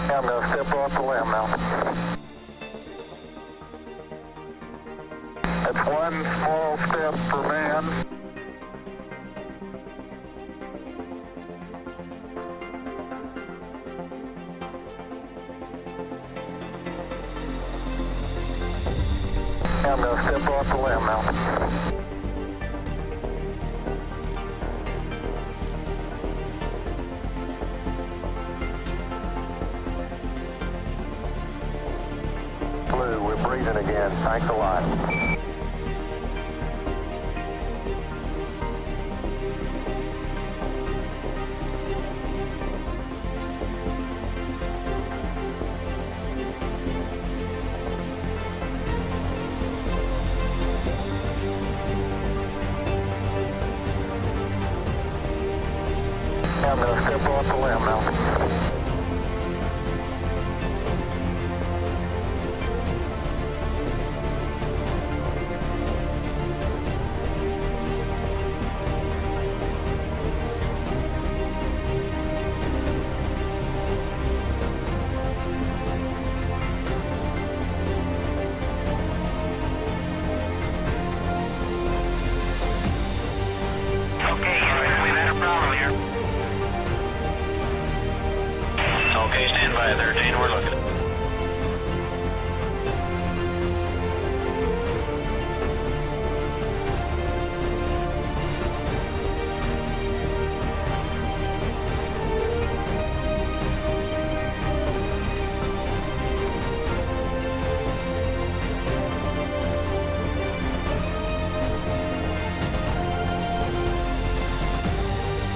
I'm going to step off the limb now. That's one small step for man. I'm going to step off the limb now. Blue, we're breathing again. Thanks a lot. I'm going to step off the limb now. Okay, Houston, we've had a problem here. Okay, stand by 13, we're looking.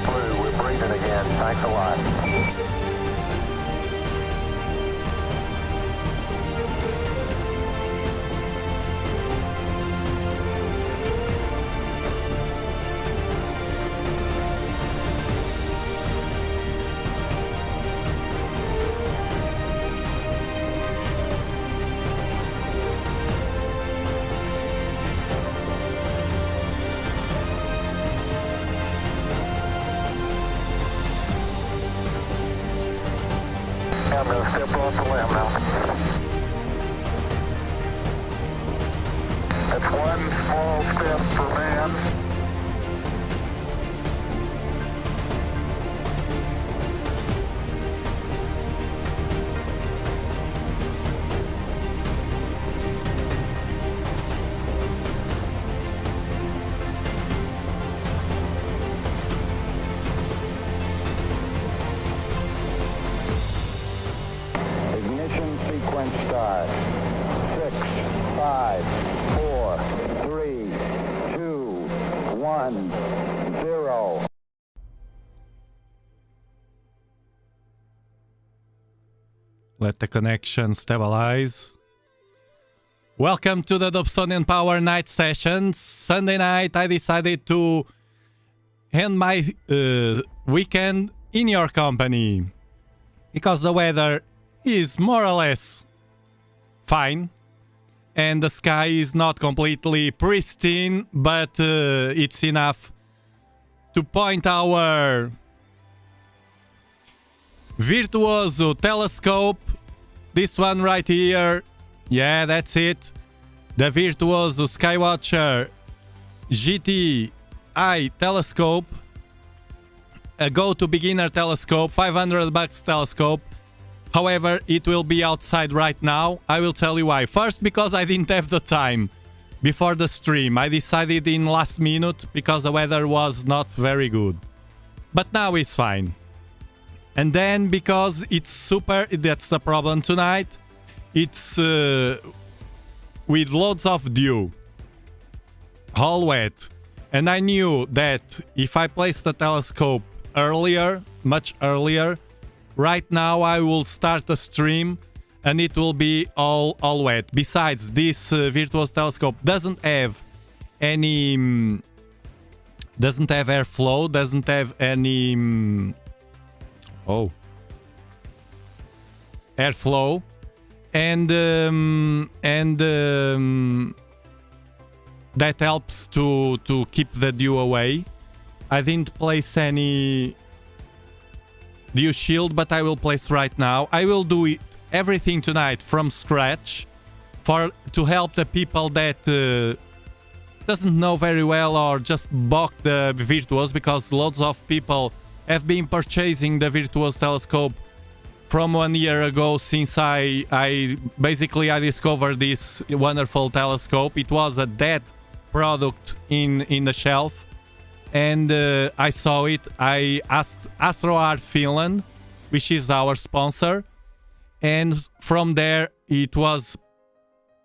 Blue, we're breathing again. Thanks a lot. I'm going to step off the limb now. That's one small step for man. Ignition sequence start. 6, 5, 4, 3, 2, 1, 0. Let the connection stabilize. Welcome to the Dobsonian Power Night Sessions. Sunday night I decided to end my weekend in your company. Because the weather is more or less fine. And the sky is not completely pristine, but it's enough to point our Virtuoso telescope. This one right here. Yeah, that's it. The Virtuoso Skywatcher GTI telescope. A go-to beginner telescope, $500 telescope. However, it will be outside right now. I will tell you why. First, because I didn't have the time before the stream. I decided in last minute because the weather was not very good. But now it's fine. And then because it's super, that's the problem tonight. It's with loads of dew. All wet. And I knew that if I placed the telescope earlier, much earlier, right now I will start the stream and it will be all wet. Besides, this Virtuoso telescope doesn't have any doesn't have airflow, doesn't have any airflow, and that helps to keep the dew away. I didn't place any due shield, but I will place right now. I will do it everything tonight from scratch to help the people that doesn't know very well or just bought the Virtuoso, because lots of people have been purchasing the Virtuoso telescope from 1 year ago, since I discovered this wonderful telescope. It was a dead product in the shelf, and I saw it. I asked AstroArt Finland, which is our sponsor, and from there it was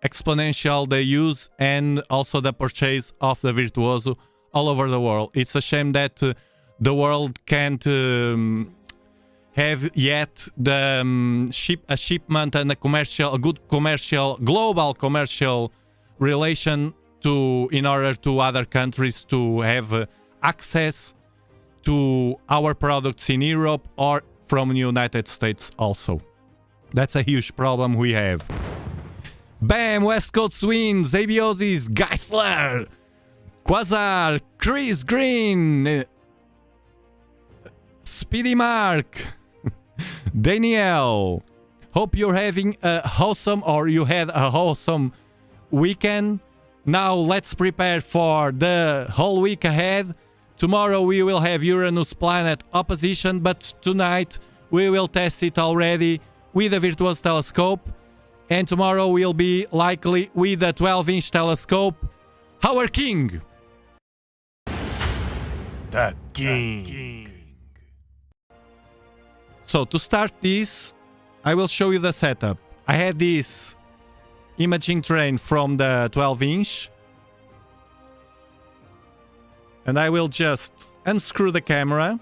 exponential, the use and also the purchase of the Virtuoso all over the world. It's a shame that the world can't have yet the shipment and a good global commercial relation in order to other countries to have access to our products in Europe or from the United States also. That's a huge problem we have. Bam! West Coast wins, Abiosis, Geisler, Quasar, Chris Green, Speedy Mark, Danielle. Hope you're having a wholesome, or you had a wholesome weekend. Now let's prepare for the whole week ahead. Tomorrow we will have Uranus planet opposition, but tonight we will test it already with a Virtuoso telescope. And tomorrow we'll be likely with a 12-inch telescope. Our king! The king! So to start this, I will show you the setup. I had this imaging train from the 12-inch. And I will just unscrew the camera.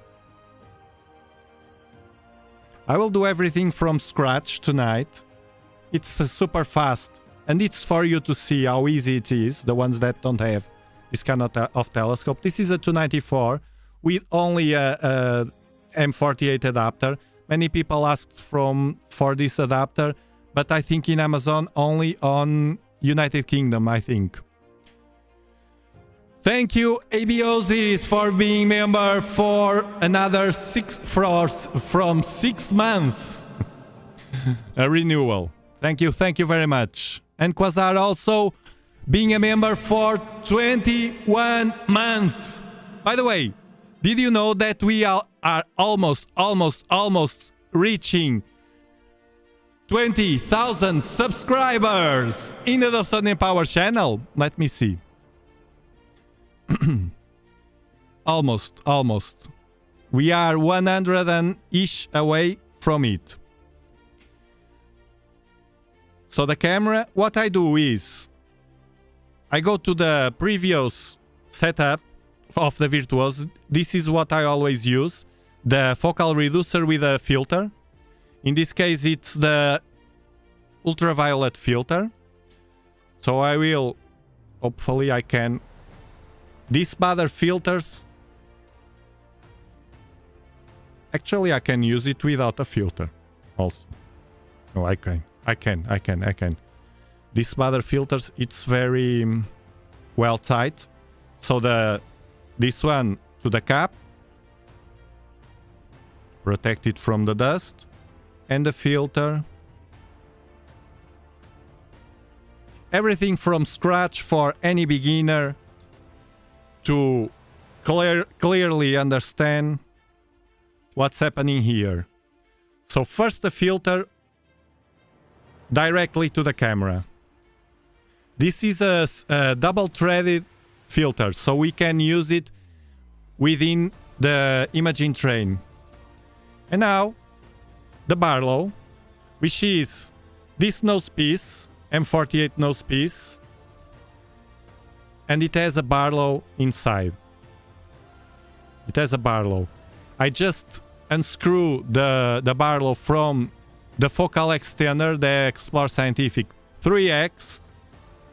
I will do everything from scratch tonight. It's super fast, and it's for you to see how easy it is, the ones that don't have this kind of telescope. This is a 294 with only a M48 adapter. Many people asked for this adapter, but I think in Amazon only on United Kingdom, I think. Thank you, Abiosis, for being member for another 6 months. A renewal. Thank you very much. And Quasar also being a member for 21 months. By the way, did you know that we are almost reaching 20,000 subscribers in the Dobsonian Power channel? Let me see. Almost. We are 100-ish away from it. So the camera, what I do is I go to the previous setup of the Virtuoso. This is what I always use, the focal reducer with a filter. In this case, it's the ultraviolet filter. So I will, hopefully I can, these other filters, actually I can use it without a filter also. No, I can. These other filters, it's very well tight. So this one to the cap, protect it from the dust, and the filter. Everything from scratch for any beginner to clearly understand what's happening here. So first the filter directly to the camera. This is a double-threaded filter, so we can use it within the imaging train. And now the Barlow, which is this nose piece, M48 nose piece, and it has a Barlow inside. It has a Barlow. I just unscrew the Barlow from the focal extender, the Explore Scientific 3X,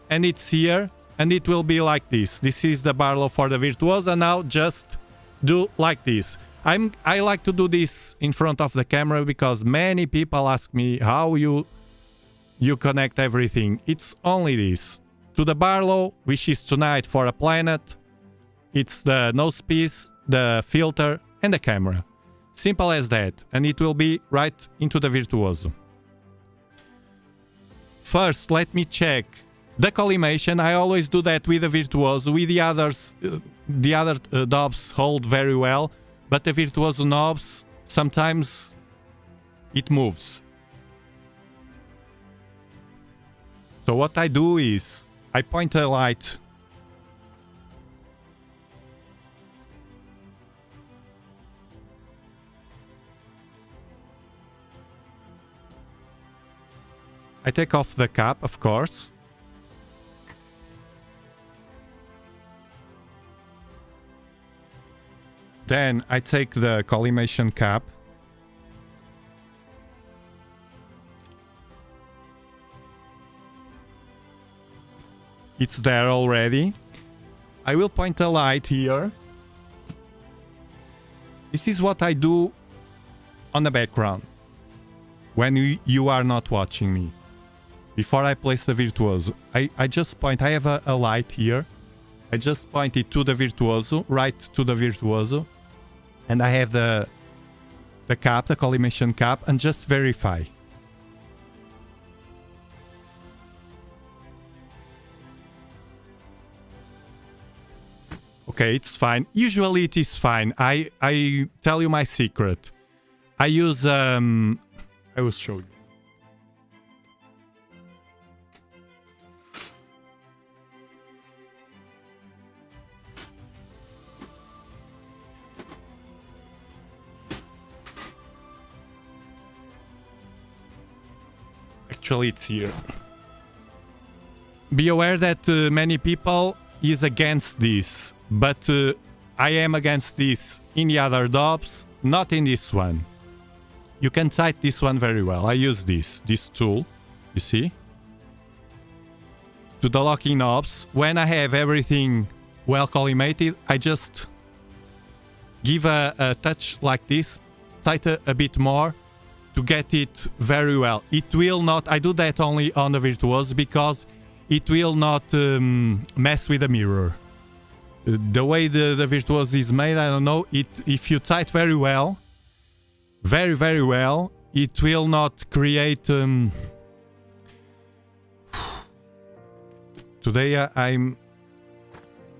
and it's here, and it will be like this. This is the Barlow for the Virtuoso, and now just do like this. I like to do this in front of the camera because many people ask me how you connect everything. It's only this. To the Barlow, which is tonight for a planet, it's the nose piece, the filter, and the camera. Simple as that. And it will be right into the Virtuoso. First, let me check the collimation. I always do that with the Virtuoso. With the others, the other knobs hold very well, but the Virtuoso knobs, sometimes it moves. So what I do is, I point a light I take off the cap, of course. Then I take the collimation cap. It's there already. I will point a light here. This is what I do on the background when you are not watching me. Before I place the Virtuoso, I just point, I have a light here. I just point it to the Virtuoso, right to the Virtuoso. And I have the cap, the collimation cap, and just verify. Okay, it's fine. Usually it is fine. I tell you my secret. I use I will show you. Actually, it's here. Be aware that many people is against this, but I am against this in the other knobs, not in this one. You can tight this one very well. I use this tool, you see, to the locking knobs. When I have everything well collimated, I just give a touch like this, tighten a bit more to get it very well. It will not, I do that only on the Virtuoso because it will not mess with the mirror. The way the Virtuoso is made, I don't know, if you tight very well, very well, it will not create... Today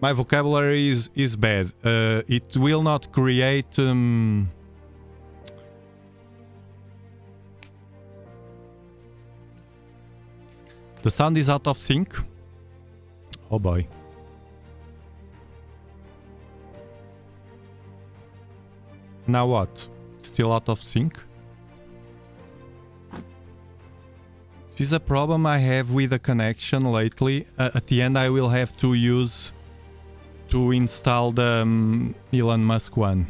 my vocabulary is bad. It will not create... The sound is out of sync. Oh boy. Now what? Still out of sync? This is a problem I have with the connection lately. At the end I will have to install the Elon Musk one.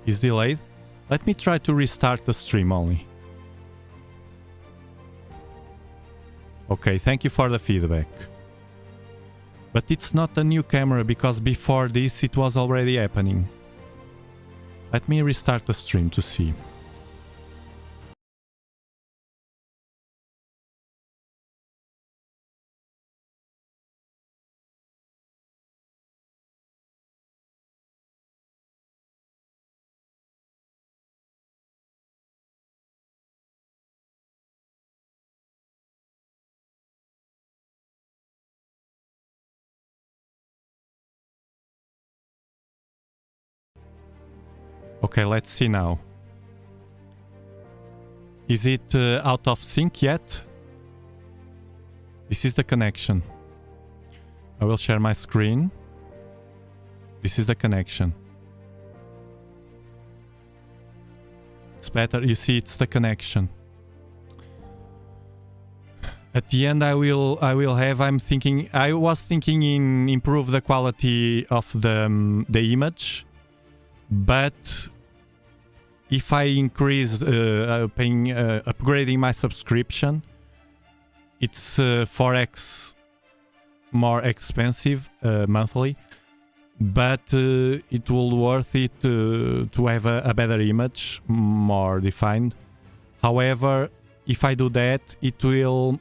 It's delayed. Let me try to restart the stream only. Okay, thank you for the feedback. But it's not a new camera because before this it was already happening. Let me restart the stream to see. Okay, let's see now. Is it out of sync yet? This is the connection. I will share my screen. This is the connection. It's better, you see, it's the connection. At the end I will have, I was thinking in improve the quality of the image. But if I increase upgrading my subscription, it's 4x more expensive monthly. But it will worth it to have a better image, more defined. However, if I do that, it will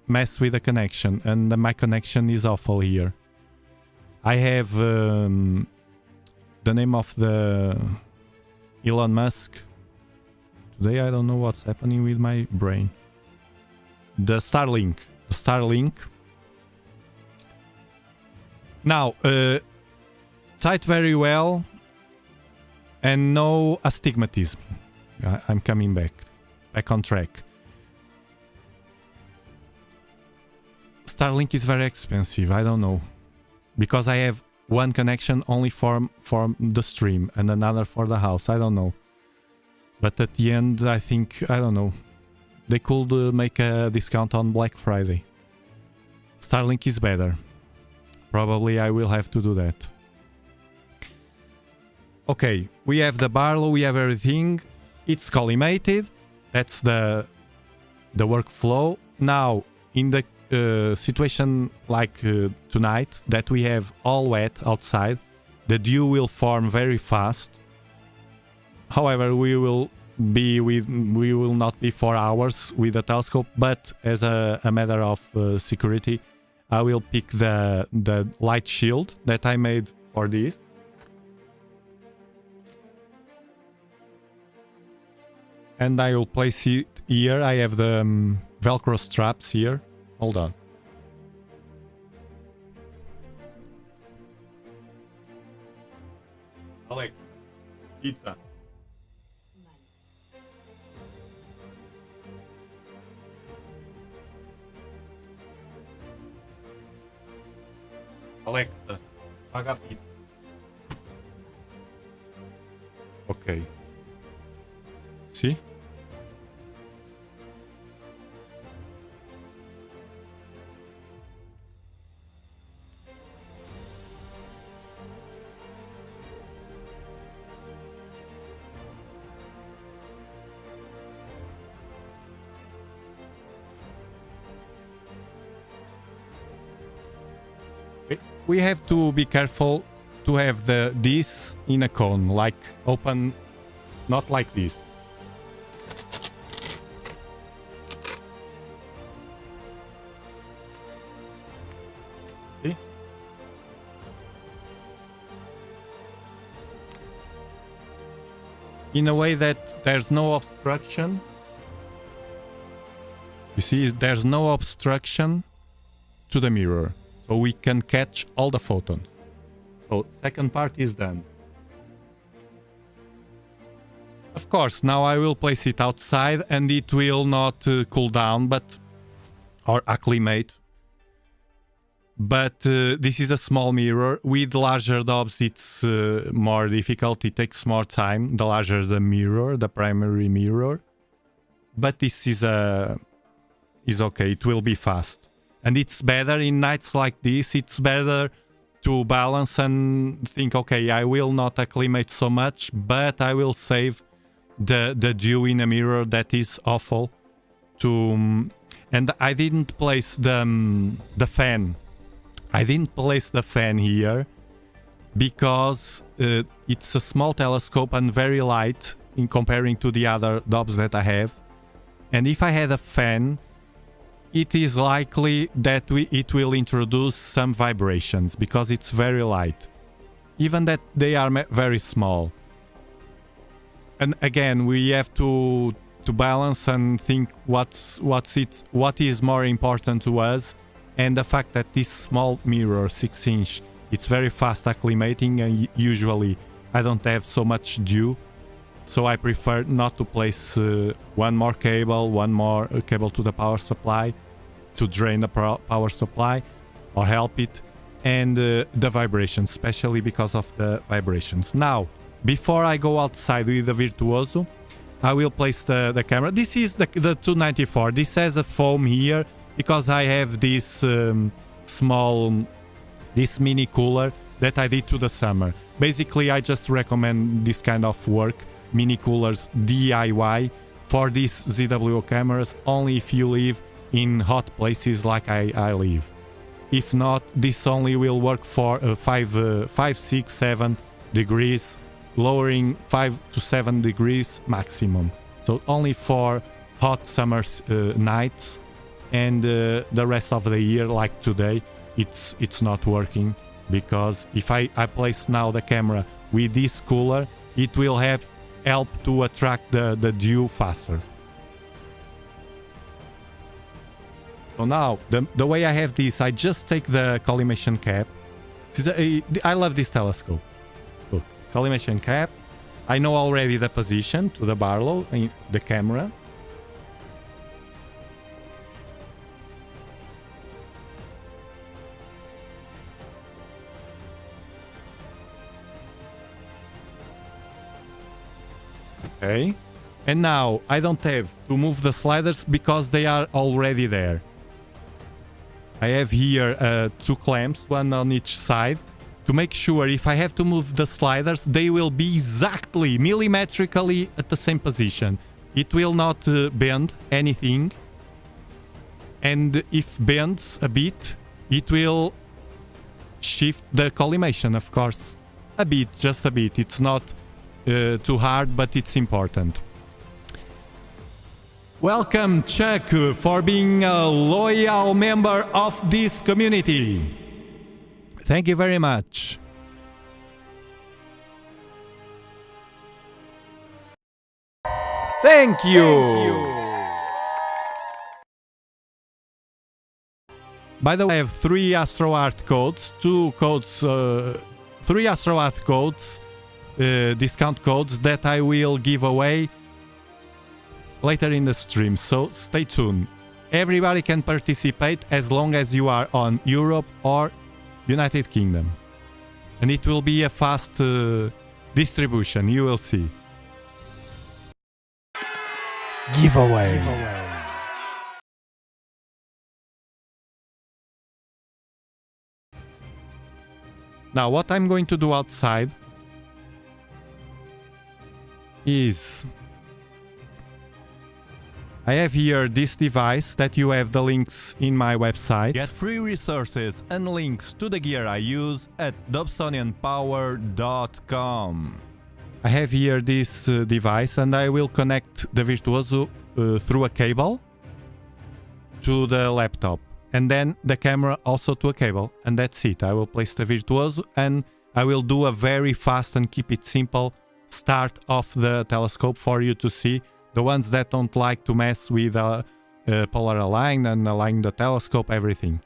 mess with the connection, and my connection is awful here. I have the name of the Elon Musk. Today I don't know what's happening with my brain. The Starlink. The Starlink. Now, tight very well and no astigmatism. I'm coming back on track. Starlink is very expensive, I don't know. Because I have one connection only for the stream and another for the house, I don't know. But at the end, I think, I don't know, they could make a discount on Black Friday. Starlink is better. Probably I will have to do that. Okay, we have the Barlow, we have everything. It's collimated. That's the workflow. Now, in the situation like tonight, that we have all wet outside, the dew will form very fast. However, we will not be 4 hours with the telescope, but as a matter of security, I will pick the light shield that I made for this. And I will place it here. I have the Velcro straps here. Hold on. Alex, pizza. Alexa, paga pizza. Ok. See? We have to be careful to have this in a cone, like open, not like this. See? In a way that there's no obstruction. You see, there's no obstruction to the mirror. So we can catch all the photons. So second part is done. Of course, now I will place it outside and it will not cool down, or acclimate. But this is a small mirror. With larger Dobs, it's more difficult. It takes more time. The larger the mirror, the primary mirror. But this is okay. It will be fast. And it's better in nights like this, it's better to balance and think, okay, I will not acclimate so much, but I will save the dew in a mirror that is awful. And I didn't place the fan. I didn't place the fan here because it's a small telescope and very light in comparing to the other Dobs that I have. And if I had a fan, it is likely that it will introduce some vibrations because it's very light, even that they are very small. And again, we have to balance and think what is more important to us, and the fact that this small mirror, 6-inch, it's very fast acclimating, and usually I don't have so much dew, so I prefer not to place one more cable to the power supply to drain the power supply or help it, and the vibrations, especially because of the vibrations. Now, before I go outside with the Virtuoso, I will place the camera. This is the 294. This has a foam here because I have this this mini cooler that I did to the summer. Basically, I just recommend this kind of work, mini coolers DIY, for these ZWO cameras, only if you live in hot places like I live. If not, this only will work for 5, 6, 7 degrees, lowering 5 to 7 degrees maximum. So only for hot summer nights, and the rest of the year, like today, it's not working, because if I place now the camera with this cooler, it will have help to attract the dew faster. So now, the way I have this, I just take the collimation cap. I love this telescope. Look, collimation cap. I know already the position to the Barlow in the camera. Okay. And now I don't have to move the sliders because they are already there. I have here 2 clamps, one on each side, to make sure if I have to move the sliders, they will be exactly, millimetrically at the same position. It will not bend anything. And if bends a bit, it will shift the collimation, of course. A bit, just a bit. It's not too hard, but it's important. Welcome, Chuck, for being a loyal member of this community. Thank you very much. Thank you. By the way, I have 3 AstroArt codes, 2 codes, 3 AstroArt codes, discount codes that I will give away later in the stream, so stay tuned. Everybody can participate as long as you are on Europe or United Kingdom. And it will be a fast distribution, you will see. Giveaway. Now what I'm going to do outside is I have here this device that you have the links in my website. Get free resources and links to the gear I use at dobsonianpower.com. I have here this device and I will connect the Virtuoso through a cable to the laptop. And then the camera also to a cable. And that's it. I will place the Virtuoso and I will do a very fast and keep it simple start of the telescope for you to see. The ones that don't like to mess with polar align and align the telescope, everything.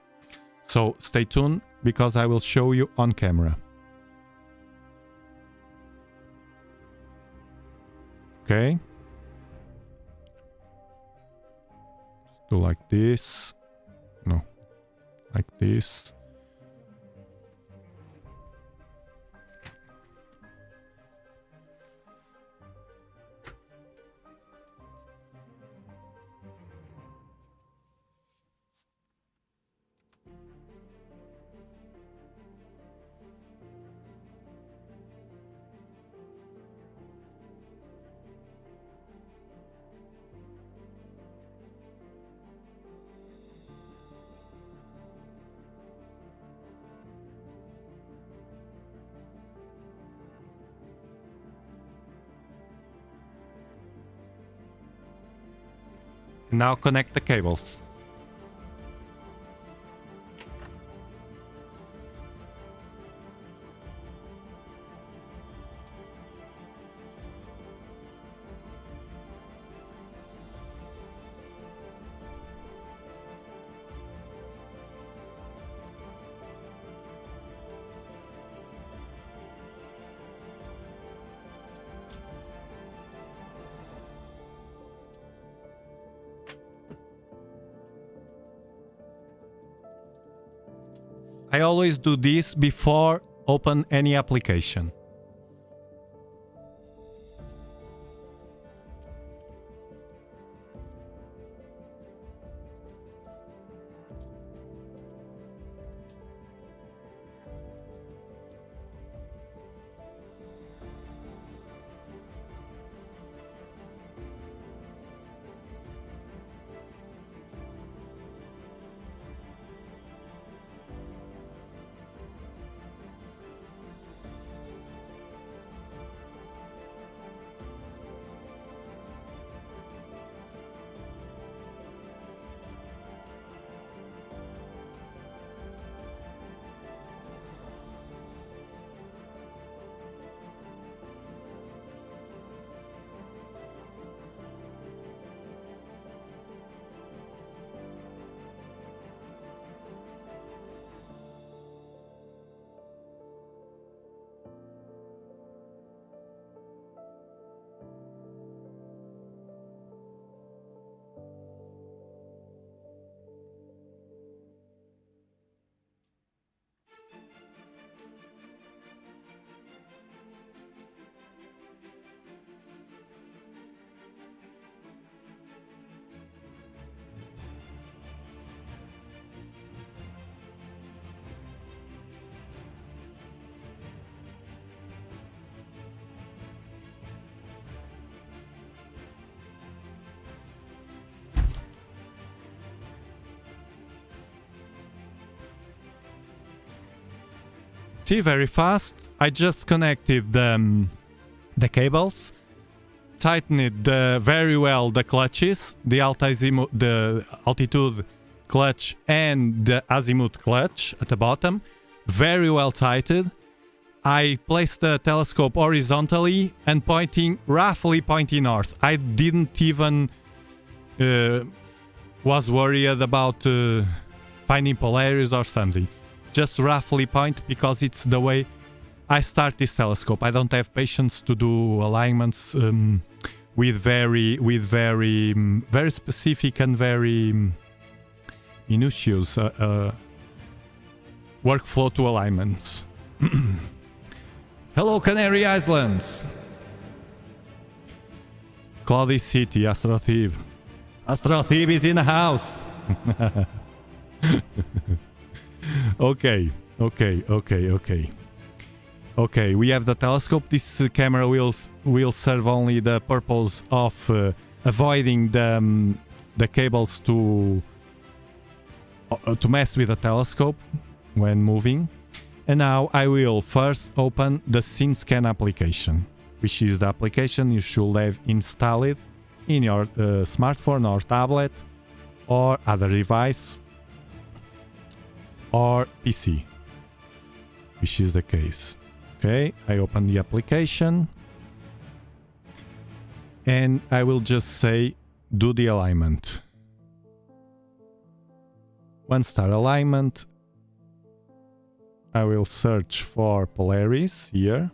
So stay tuned because I will show you on camera. Okay. Do like this. No. Like this. Now connect the cables. I always do this before open any application. See, very fast. I just connected the cables, tightened very well the clutches, the altitude clutch and the azimuth clutch at the bottom, very well tightened. I placed the telescope horizontally and roughly pointing north. I didn't even was worried about finding Polaris or something. Just roughly point, because it's the way I start this telescope. I don't have patience to do alignments with very specific and very minutious workflow to alignments. Hello, Canary Islands. Cloudy City, Astrothebe. Astrothebe is in the house. Okay, we have the telescope. This camera will serve only the purpose of avoiding the cables to mess with the telescope when moving. And now I will first open the SceneScan application, which is the application you should have installed in your smartphone or tablet or other device or PC, which is the case. Okay, I open the application and I will just say do the alignment. One star alignment. I will search for Polaris here.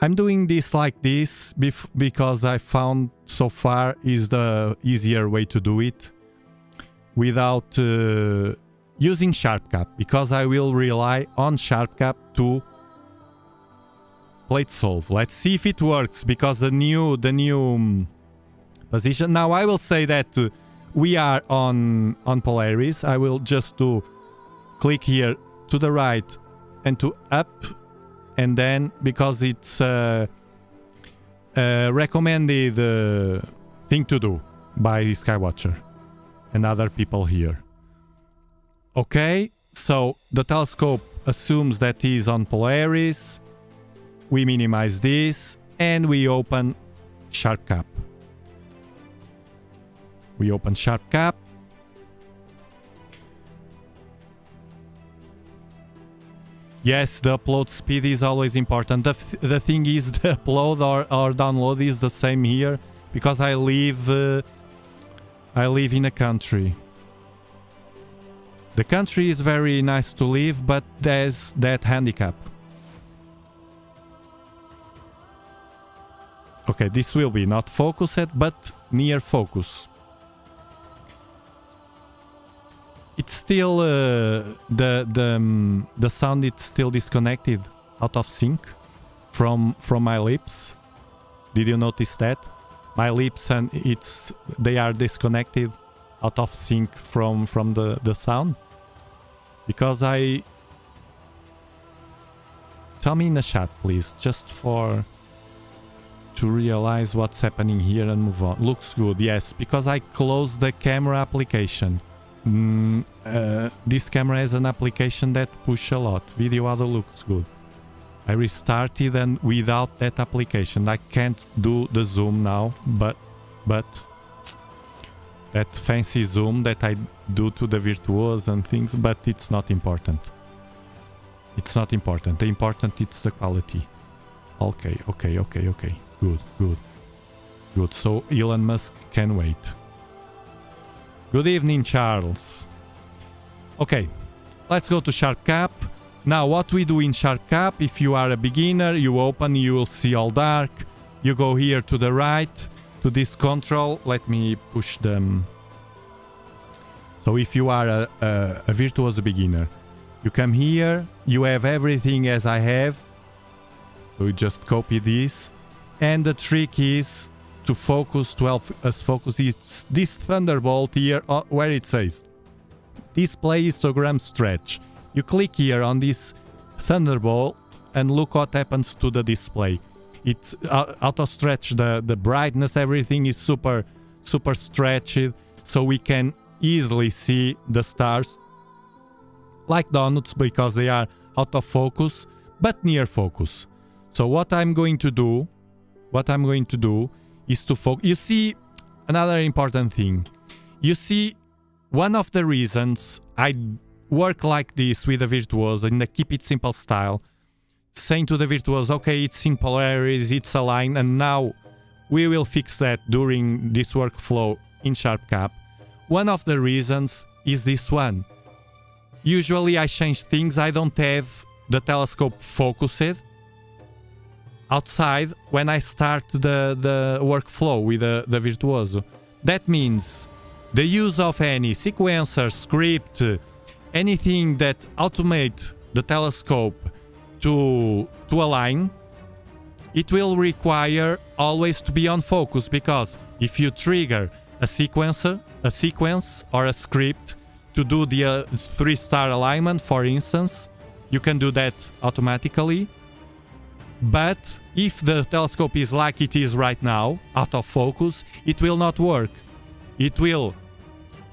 I'm doing this like this because I found so far is the easier way to do it without using SharpCap, because I will rely on SharpCap to plate solve. Let's see if it works, because the new position. Now I will say that we are on Polaris. I will just do click here to the right and to up, and then because it's a recommended thing to do by Skywatcher and other people here. Okay, so the telescope assumes that is on Polaris. We minimize this and we open SharpCap. We open SharpCap. Yes, the upload speed is always important. The thing is, the upload or download is the same here, because I live in a country. The country is very nice to live, but there's that handicap. Okay, this will be not focused, but near focus. It's still the sound is still disconnected, out of sync from my lips. Did you notice that? My lips and they are disconnected, out of sync from the sound. Because tell me in the chat, please, just to realize what's happening here and move on. Looks good, yes, because I closed the camera application. This camera has an application that push a lot. Video audio looks good. I restarted, and without that application I can't do the zoom now, but that fancy zoom that I do to the Virtuoso and things, but it's not important. It's not important. The important it's the quality. Okay. Good. So Elon Musk can wait. Good evening, Charles. Okay, let's go to SharpCap. Now, what we do in SharpCap, if you are a beginner, you open, you will see all dark. You go here to the right, to this control. Let me push them. So if you are a Virtuoso beginner, you come here, you have everything as I have. So you just copy this. And the trick is to focus, to help us focus, it's this Thunderbolt here where it says display histogram stretch. You click here on this Thunderbolt and look what happens to the display. It's auto stretch, the brightness, everything is super stretched, so we can easily see the stars like donuts because they are out of focus, but near focus. So what I'm going to do is to focus. You see, another important thing. You see, one of the reasons I work like this with the Virtuoso in the keep it simple style, saying to the Virtuoso, okay, it's simple areas, it's aligned, and now we will fix that during this workflow in SharpCap. One of the reasons is this one. Usually I change things, I don't have the telescope focused outside when I start the workflow with the Virtuoso. That means the use of any sequencer, script, anything that automate the telescope to align, it will require always to be on focus, because if you trigger a sequence or a script to do the 3-star alignment, for instance, you can do that automatically. But if the telescope is like it is right now, out of focus, it will not work. It will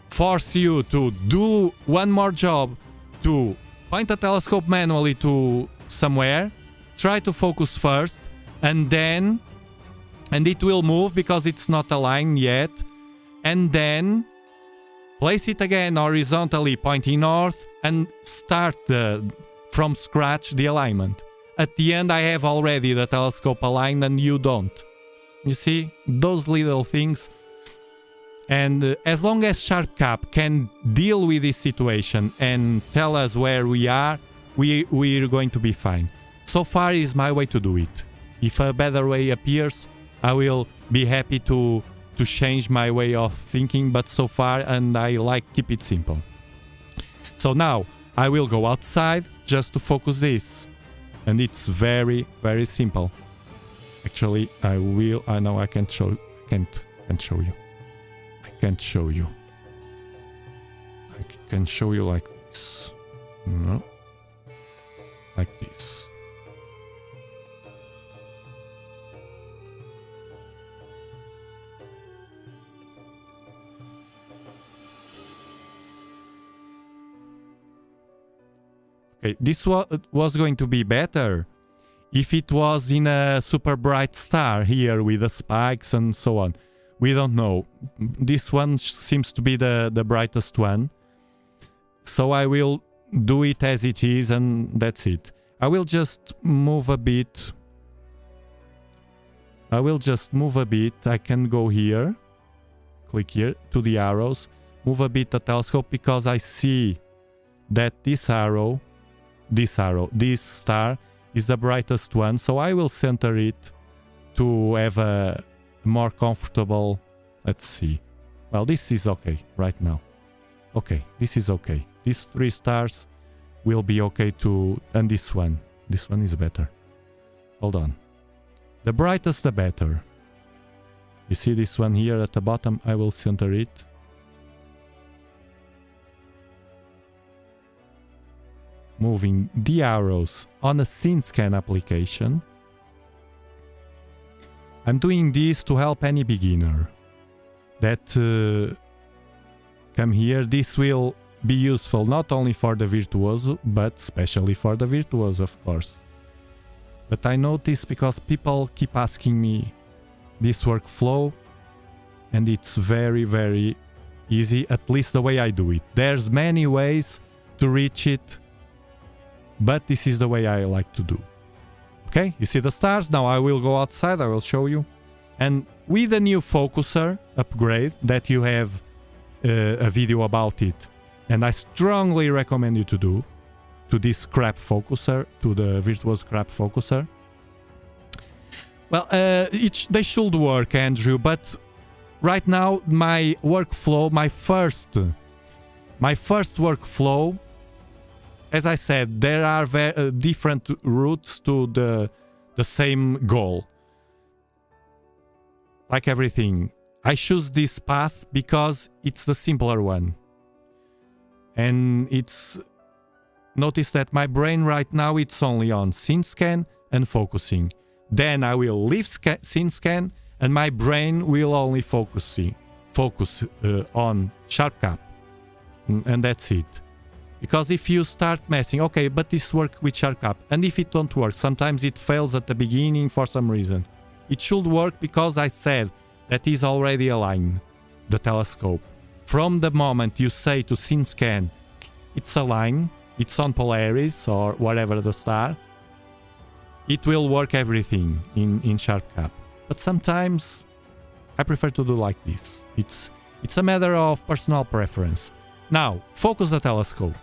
force you to do one more job, to point the telescope manually to somewhere, try to focus first, and it will move because it's not aligned yet, and then place it again horizontally pointing north and start from scratch the alignment. At the end I have already the telescope aligned and you don't. You see, those little things. And as long as SharpCap can deal with this situation and tell us where we are, we're going to be fine. So far is my way to do it. If a better way appears, I will be happy to change my way of thinking, but so far, and I like keep it simple. So now I will go outside just to focus this, and it's very, very simple. Actually, I know I can't show you. I can show you like this. No, like this. Okay, this was going to be better if it was in a super bright star here with the spikes and so on. We don't know. This one seems to be the brightest one. So I will do it as it is, and that's it. I will just move a bit. I can go here, click here to the arrows, move a bit the telescope, because I see that this star is the brightest one. So I will center it to have a more comfortable. Let's see. Well, this is okay right now. Okay, this is okay. These 3 stars will be okay too, and this one is better. Hold on. The brightest the better. You see this one here at the bottom? I will center it. Moving the arrows on a scene scan application. I'm doing this to help any beginner that come here. This will be useful not only for the Virtuoso, but especially for the Virtuoso, of course. But I notice, because people keep asking me this workflow, and it's very, very easy, at least the way I do it. There's many ways to reach it, but this is the way I like to do. Okay, you see the stars? Now I will go outside, I will show you. And with the new focuser upgrade that you have a video about it, and I strongly recommend you to do, to this crap focuser, to the Virtuoso crap focuser. Well, they should work, Andrew, but right now my workflow, my first workflow, as I said, there are different routes to the same goal. Like everything, I choose this path because it's the simpler one. And notice that my brain right now, it's only on scene scan and focusing. Then I will leave scene scan, and my brain will only focus on SharpCap. And that's it. Because if you start messing, okay, but this work with sharp cap, and if it don't work, sometimes it fails at the beginning for some reason. It should work because I said that is already aligned, the telescope. From the moment you say to scene scan, it's aligned, it's on Polaris or whatever the star, it will work everything in sharp cap. But sometimes I prefer to do like this. It's a matter of personal preference. Now, focus the telescope.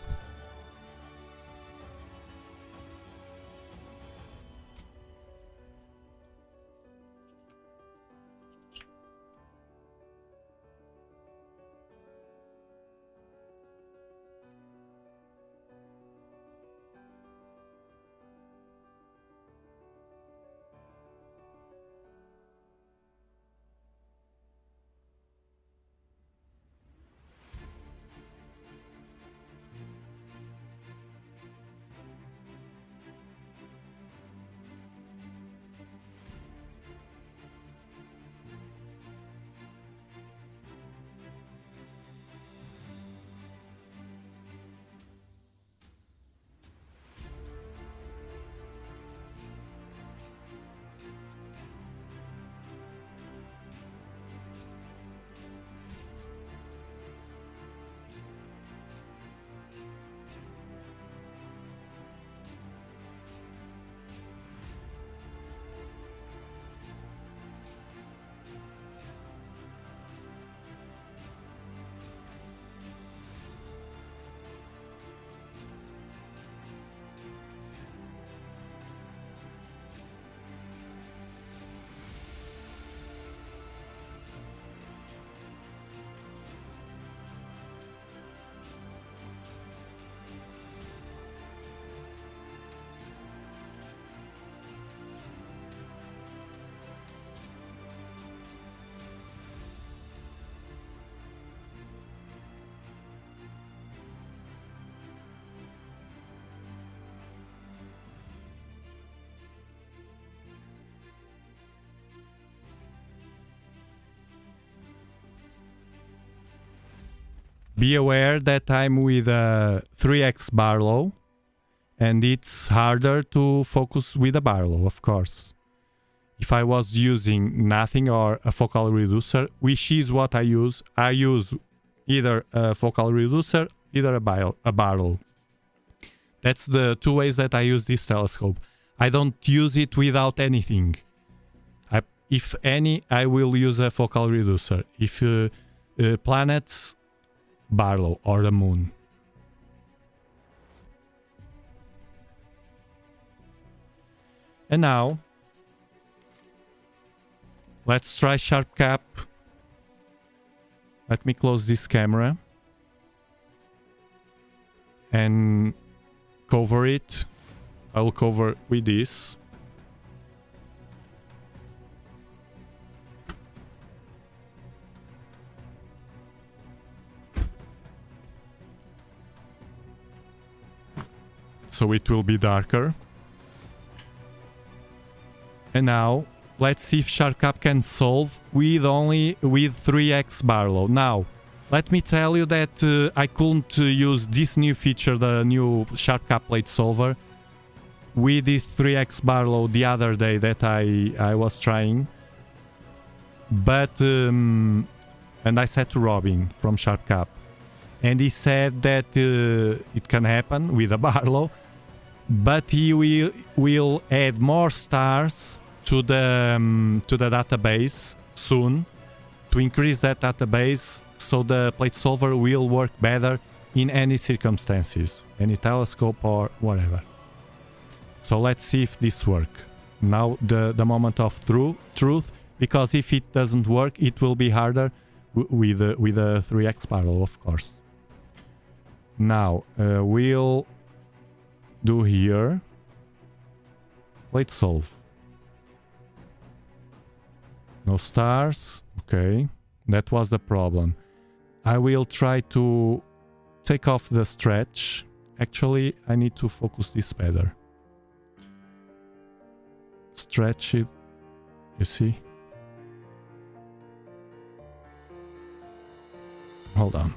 Be aware that I'm with a 3x Barlow, and it's harder to focus with a Barlow, of course. If I was using nothing or a focal reducer, which is what I use either a focal reducer, either a Barlow. That's the two ways that I use this telescope. I don't use it without anything. If any, I will use a focal reducer. If planets, Barlow or the moon. And now let's try sharp cap. Let me close this camera and cover it. I'll cover with this. So it will be darker. And now let's see if sharp cap can solve with 3x Barlow. Now let me tell you that I couldn't use this new feature, the new sharp cap plate solver, with this 3x Barlow the other day that I was trying. But and I said to Robin from sharp cap, and he said that it can happen with a Barlow, but he will add more stars to the database soon to increase that database, so the plate solver will work better in any circumstances, any telescope or whatever. So let's see if this works. Now the moment of truth, because if it doesn't work, it will be harder with a 3x Barlow, of course. Now we'll do here plate solve. No stars. Okay, that was the problem. I will try to take off the stretch. Actually, I need to focus this better. Stretch it. You see? Hold on.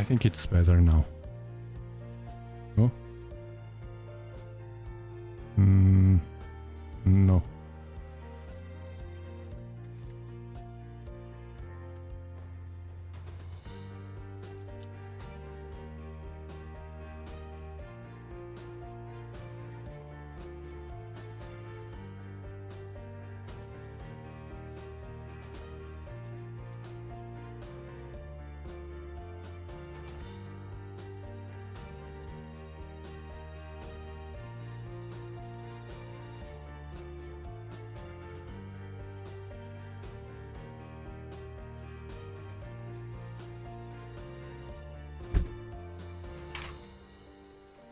I think it's better now. No? No.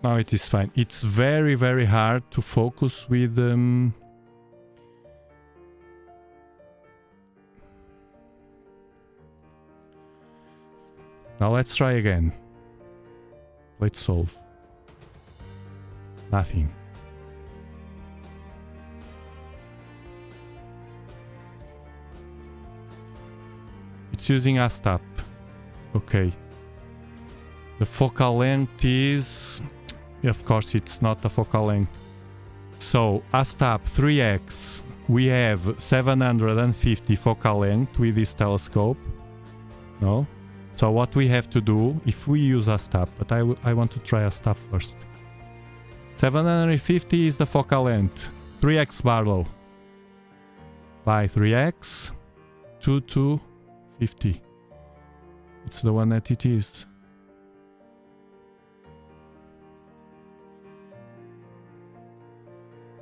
Now it is fine. It's very, very hard to focus with... Now let's try again. Let's solve. Nothing. It's using a stop. Okay. The focal length is... Of course, it's not the focal length. So, ASTAP 3x, we have 750 focal length with this telescope. No? So what we have to do, if we use ASTAP, but I want to try ASTAP first. 750 is the focal length. 3x Barlow. By 3x, 2250. It's the one that it is.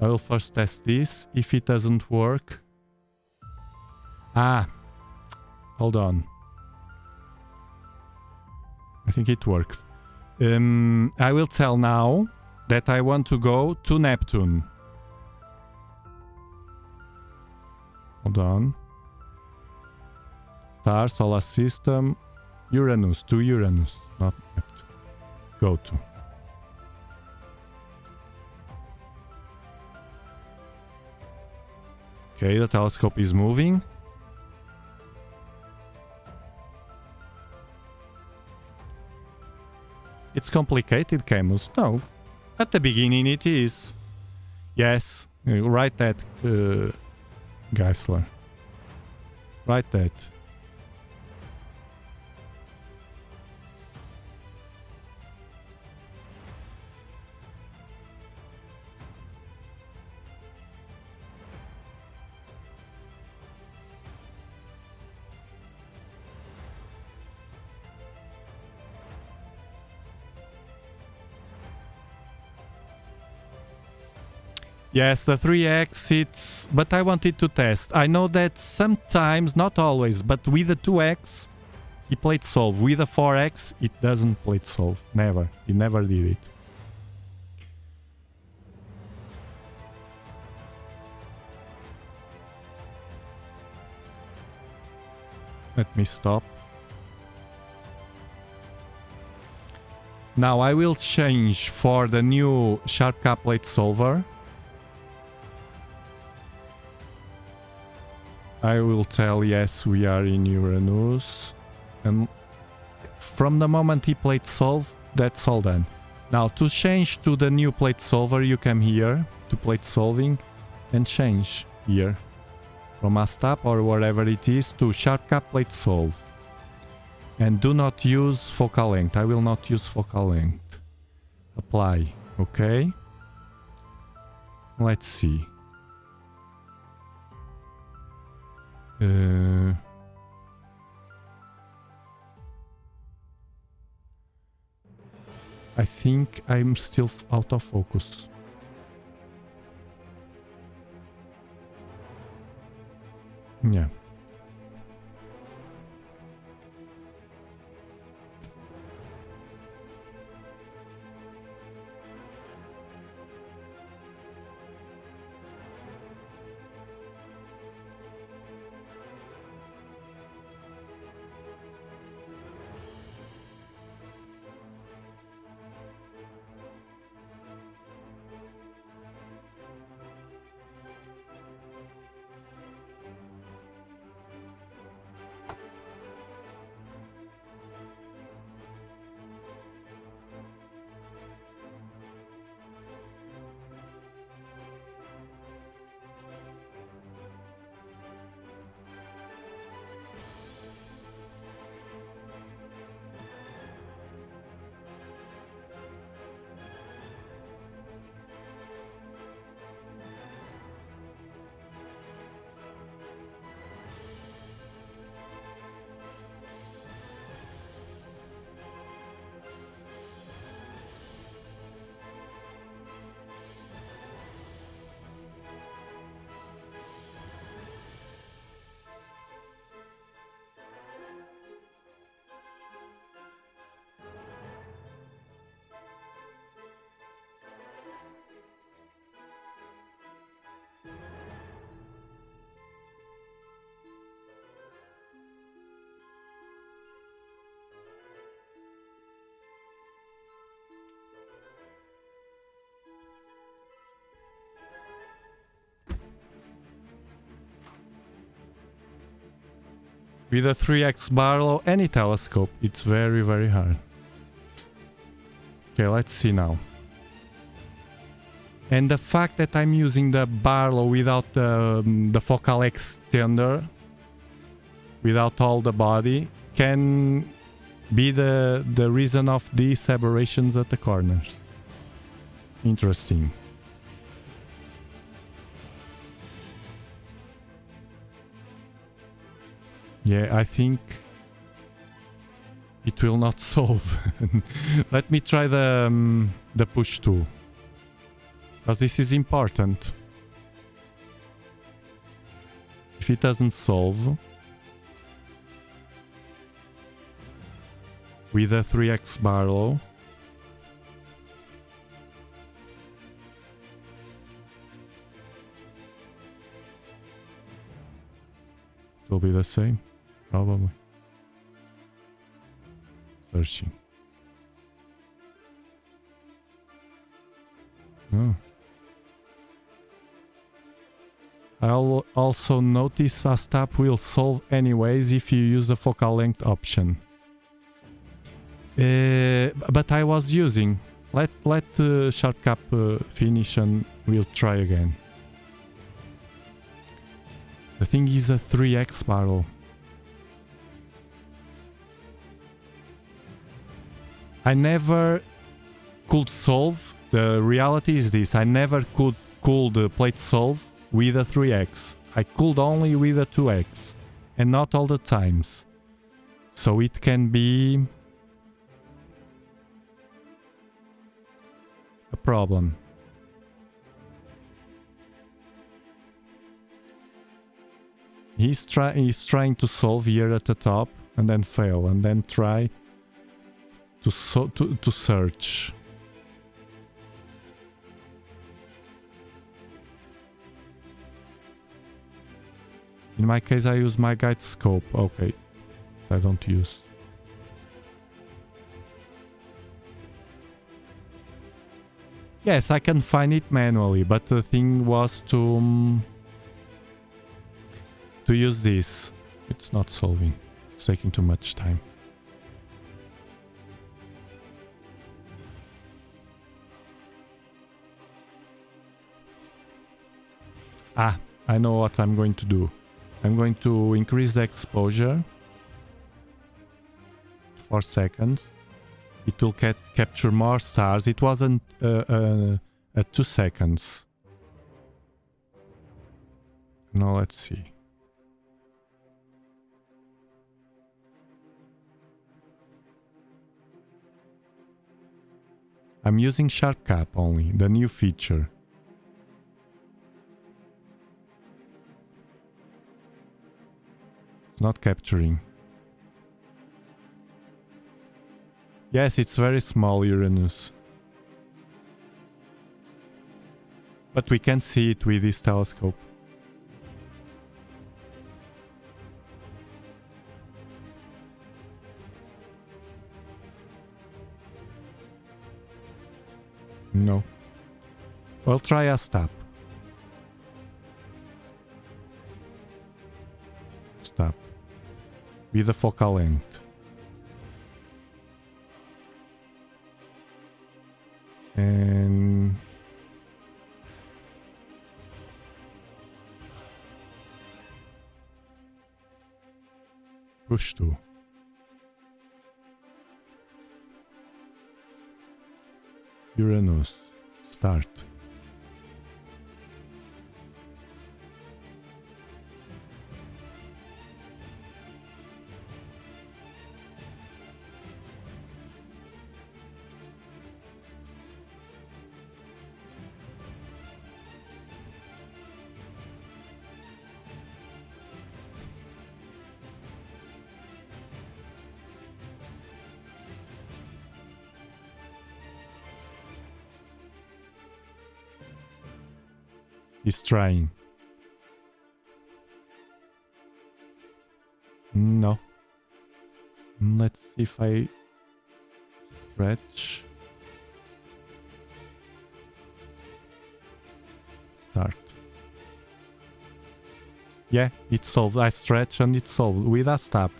I will first test this. If it doesn't work... Hold on. I think it works. I will tell now that I want to go to Neptune. Hold on. Star, solar system, Uranus, to Uranus, not Neptune. Go to. Okay, the telescope is moving. It's complicated, Camus. No. At the beginning it is. Yes. Write that, Geisler. Write that. Yes, the 3x, it's... But I wanted to test. I know that sometimes, not always, but with the 2x, he played solve. With the 4x, it doesn't play solve. Never. He never did it. Let me stop. Now I will change for the new sharp cap plate solver. I will tell yes, we are in Uranus, and from the moment he played solve, that's all done. Now to change to the new plate solver, you come here to plate solving and change here from ASTAP or wherever it is to sharp cap plate solve, and do not use focal length. I will not use focal length. Apply. Okay, let's see. I think I'm still out of focus. Yeah. With a 3x Barlow, any telescope, it's very, very hard. Okay, let's see now. And the fact that I'm using the Barlow without the focal extender, without all the body, can be the reason of these aberrations at the corners. Interesting. Yeah, I think it will not solve. Let me try the push tool, because this is important. If it doesn't solve with a 3x Barlow, it will be the same. Probably. Searching. No. I'll also notice a stop will solve anyways if you use the focal length option. But I was using. Let Sharp Cap finish and we'll try again. The thing is a 3x barrel. I never could solve. The reality is this: I never could the plate solve with a 3x. I could only with a 2x, and not all the times. So it can be a problem. He's trying to solve here at the top and then fail, and then try to search. In my case, I use my guide scope. Okay, I don't use. Yes, I can find it manually, but the thing was to use this. It's not solving. It's taking too much time. I know what I'm going to do. I'm going to increase the exposure 4 seconds. It will capture more stars. It wasn't at 2 seconds. Now let's see. I'm using Sharp Cap only, the new feature. Not capturing. Yes, it's very small, Uranus. But we can see it with this telescope. No. We'll try a stop. Stop. With the focal length. And push to. Uranus. Start. He's trying. No. Let's see if I stretch. Start. Yeah, it's solved. I stretch and it's solved with a stop.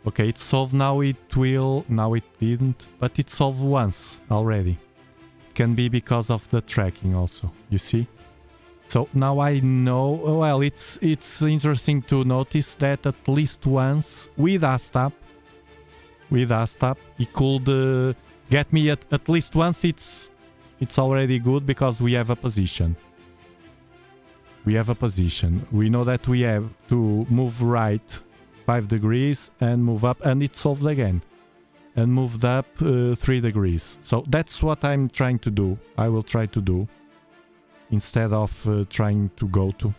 Okay, it's solved now. It will. Now it didn't, but it's solved once already. It can be because of the tracking also. You see? So now I know. Well, it's interesting to notice that at least once with a stop, he could get me at least once. It's already good because we have a position. We have a position. We know that we have to move right 5 degrees and move up, and it's solved again. And moved up 3 degrees. So that's what I'm trying to do. I will try to do instead of trying to go to.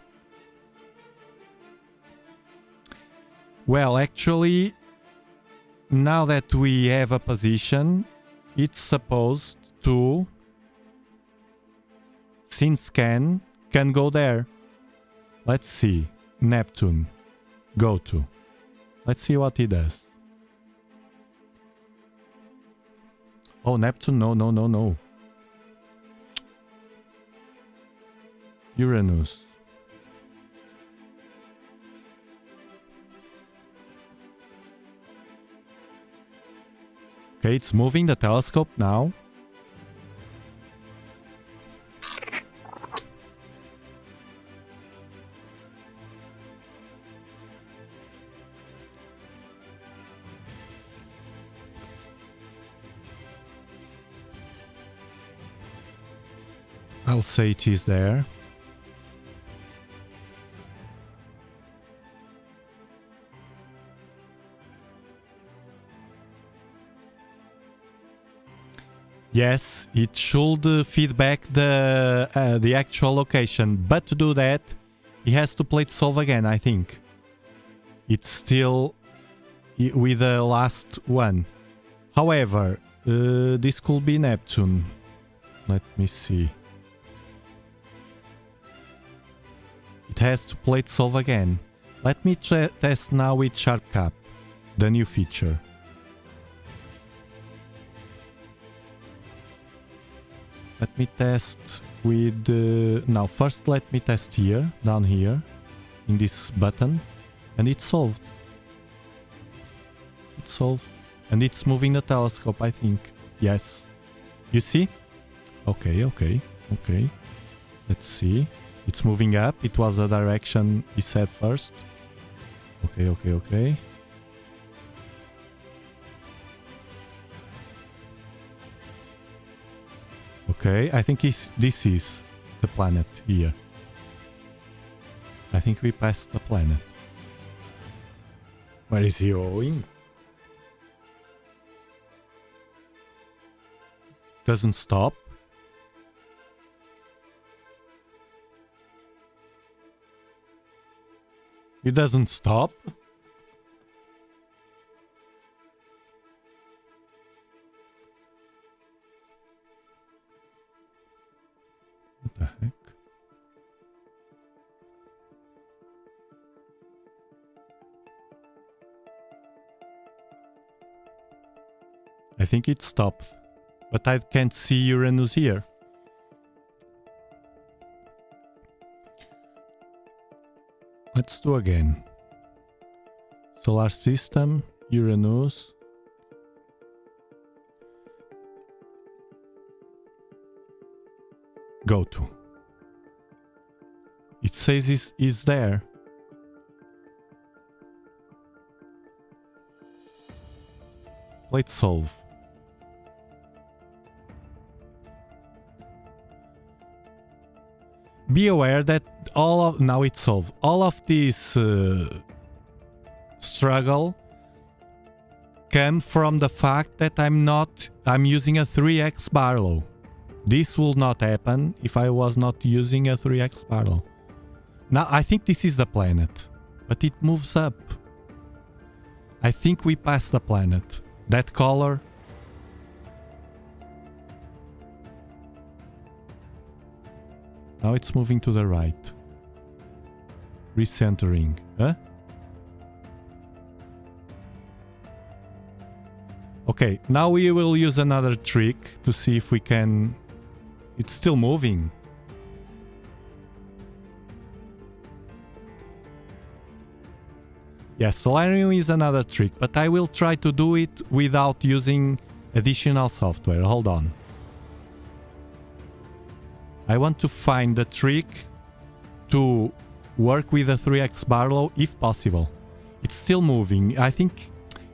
Well, actually, now that we have a position, it's supposed to, since can go there. Let's see. Neptune. Go to. Let's see what he does. Oh, Neptune. No. Uranus. Okay, it's moving the telescope now. I'll say it is there. Yes, it should feedback the actual location, but to do that, he has to plate solve again, I think. It's still with the last one. However, this could be Neptune. Let me see. It has to plate solve again. Let me test now with Sharp Cap, the new feature. Let me test with... now, first let me test here, down here, in this button, and it's solved. It's solved. And it's moving the telescope, I think. Yes. You see? Okay. Let's see. It's moving up. It was the direction he said first. Okay. Okay, I think this is the planet here. I think we passed the planet. Where is he going? Doesn't stop. It doesn't stop. What the heck? I think it stopped, but I can't see Uranus here. Let's do again. Solar system, Uranus. Go to. It says is there. Let's solve. Be aware that now it's solved. All of this struggle came from the fact that I'm using a 3x Barlow. This will not happen if I was not using a 3x Barlow. Now I think this is the planet, but it moves up. I think we passed the planet. That color. Now it's moving to the right. Recentering. Huh? Okay, now we will use another trick to see if we can... It's still moving. Yes, Solarium is another trick, but I will try to do it without using additional software. Hold on. I want to find the trick to work with a 3x Barlow if possible. It's still moving. I think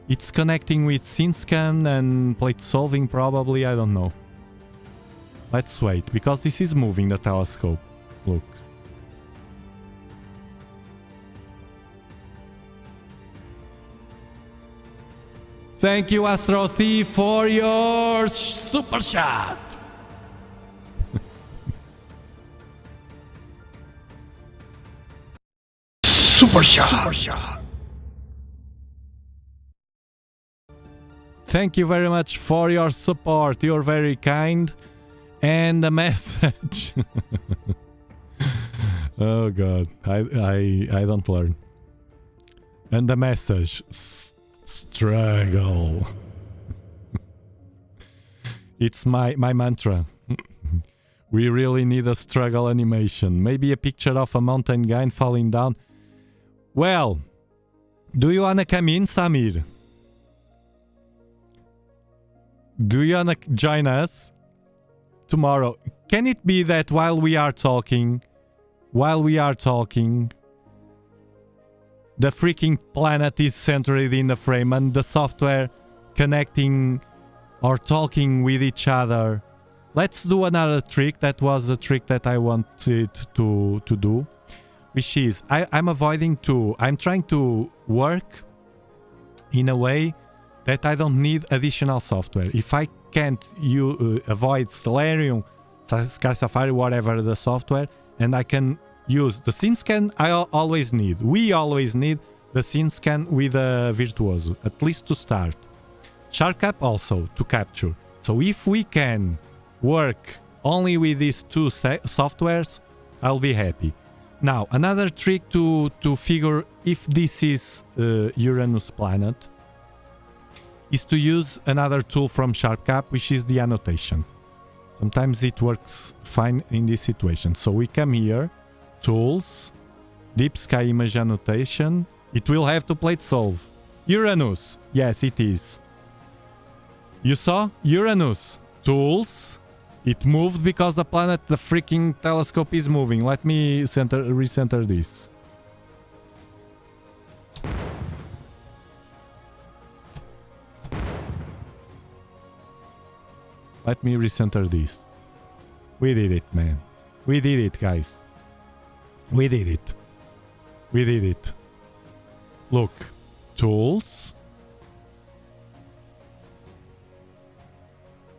it's connecting with SceneScan and plate solving probably. I don't know. Let's wait, because this is moving the telescope. Look. Thank you, Astro Thief, for your super shot. Super shot. Thank you very much for your support. You're very kind. And the message. Oh God, I don't learn. And the message. Struggle. It's my mantra. We really need a struggle animation. Maybe a picture of a mountain guy falling down. Well, do you wanna come in, Samir? Do you wanna join us tomorrow? Can it be that while we are talking, the freaking planet is centered in the frame and the software connecting or talking with each other? Let's do another trick. That was a trick that I wanted to do, which is I'm avoiding to. I'm trying to work in a way that I don't need additional software. If I can't avoid Solarium, Sky Safari, whatever the software, and I can use the SceneScan, we always need the SceneScan with a Virtuoso, at least to start. SharpCap also to capture. So if we can work only with these two softwares, I'll be happy. Now, another trick to figure if this is Uranus planet is to use another tool from SharpCap, which is the annotation. Sometimes it works fine in this situation. So we come here, Tools, Deep Sky Image Annotation. It will have to plate solve. Uranus. Yes, it is. You saw? Uranus. Tools. It moved because the freaking telescope is moving. Let me recenter this. Let me recenter this. We did it, man. We did it, guys. We did it. We did it. Look. Tools.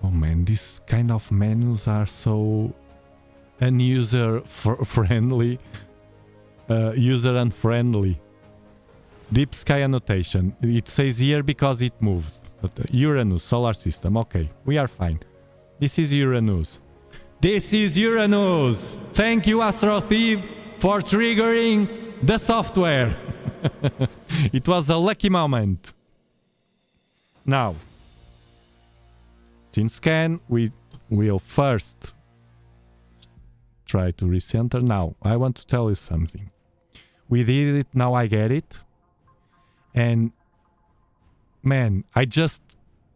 Oh man, these kind of menus are so user friendly. User unfriendly. Deep Sky Annotation. It says here because it moved. But Uranus, solar system. Okay, we are fine. This is Uranus. This is Uranus! Thank you, Astro Thief, for triggering the software. It was a lucky moment. Now, SceneScan, we will first try to recenter. Now, I want to tell you something. We did it, now I get it. And man, I just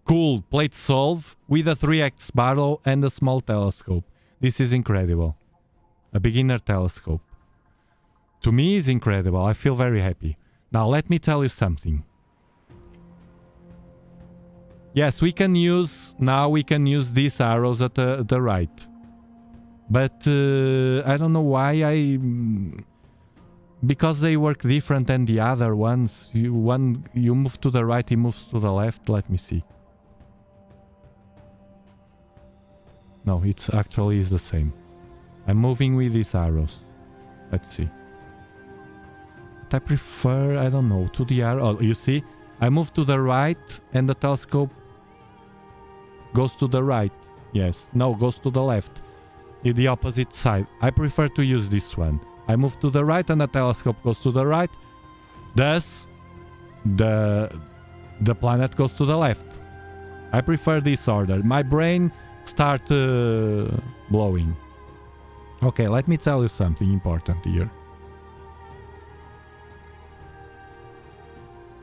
could plate solve with a 3x Barlow and a small telescope. This is incredible. A beginner telescope. To me, is incredible. I feel very happy. Now, let me tell you something. Yes, we can use these arrows at the right. But I don't know why because they work different than the other ones. You move to the right, he moves to the left. Let me see. No, it's actually is the same. I'm moving with these arrows. Let's see. But I prefer, I don't know, to the arrow. Oh, you see? I move to the right and the telescope goes to the right. Yes. No, goes to the left. In the opposite side. I prefer to use this one. I move to the right and the telescope goes to the right. Thus, the planet goes to the left. I prefer this order. My brain start blowing. Okay, let me tell you something important here.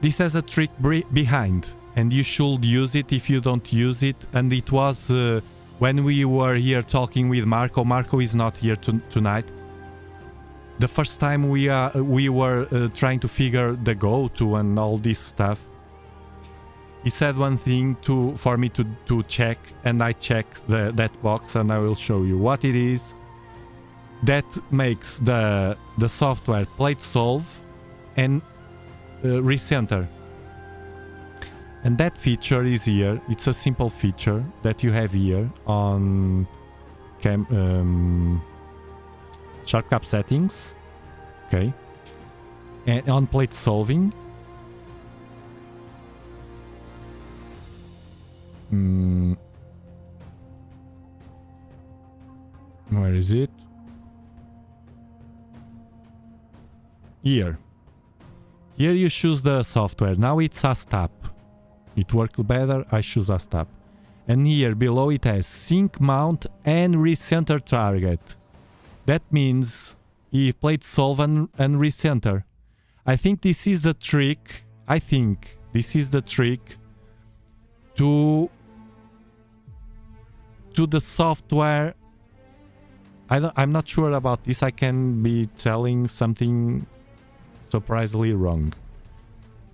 this has a trick behind, and you should use it if you don't use it. And it was when we were here talking with Marco. Marco is not here tonight. The first time we were trying to figure the go-to and all this stuff. He said one thing for me to check, and I checked that box, and I will show you what it is. That makes the software plate solve and recenter. And that feature is here. It's a simple feature that you have here on Sharp Cap settings. Okay. And on plate solving. Where is it? Here. Here you choose the software. Now it's ASTAP. It worked better. I choose ASTAP. And here below it has sync mount and recenter target. That means he played solve and recenter. I think this is the trick. To the software. I'm not sure about this. I can be telling something surprisingly wrong.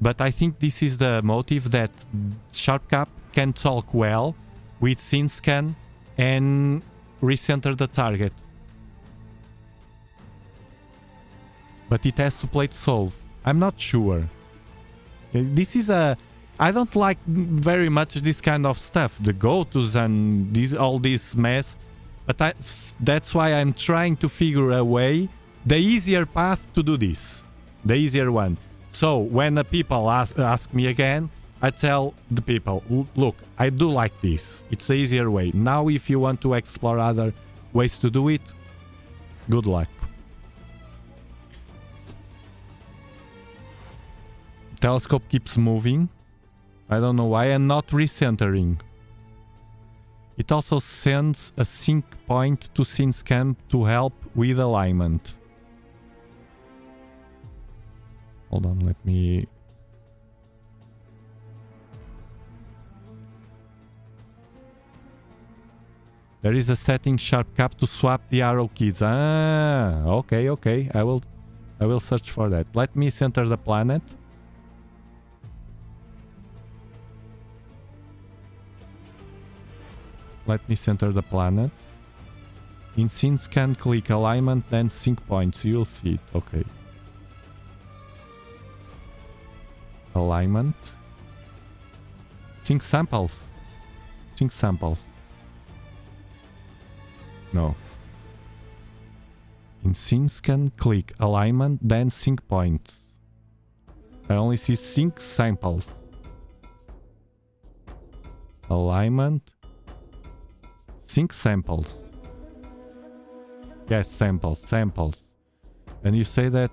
But I think this is the motive that SharpCap can talk well with SceneScan and recenter the target. But it has to plate solve. I'm not sure. This is I don't like very much this kind of stuff, the go-tos and all this mess. But that's why I'm trying to figure a way, the easier path to do this. The easier one. So when the people ask me again, I tell the people, look, I do like this. It's the easier way. Now if you want to explore other ways to do it, good luck. Telescope keeps moving. I don't know why, and not recentering. It also sends a sync point to SceneScan to help with alignment. Hold on, let me... There is a setting SharpCap to swap the arrow keys. Ah, okay. I will search for that. Let me center the planet. Let me center the planet. In SceneScan, click alignment, then sync points. You'll see it. Okay. Alignment. Sync samples. Sync samples. No. In SceneScan, click alignment, then sync points. I only see sync samples. Alignment. Sync samples. Yes, samples. And you say that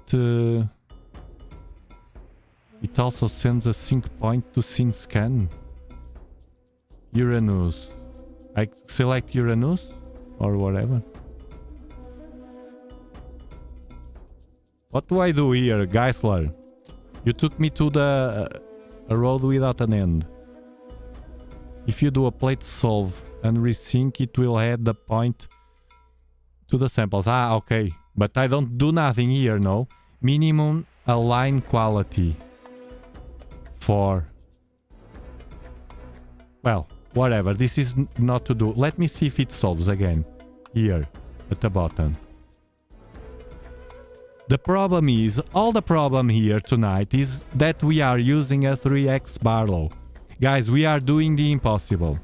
it also sends a sync point to SceneScan. Uranus. I select Uranus or whatever. What do I do here, Geisler? You took me to a road without an end. If you do a plate solve and resync, it will add the point to the samples. Ah, okay. But I don't do nothing here, no. Minimum align quality. For... Well, whatever. This is not to do. Let me see if it solves again. Here, at the bottom. The problem is, all the problem here tonight is that we are using a 3x Barlow. Guys, we are doing the impossible.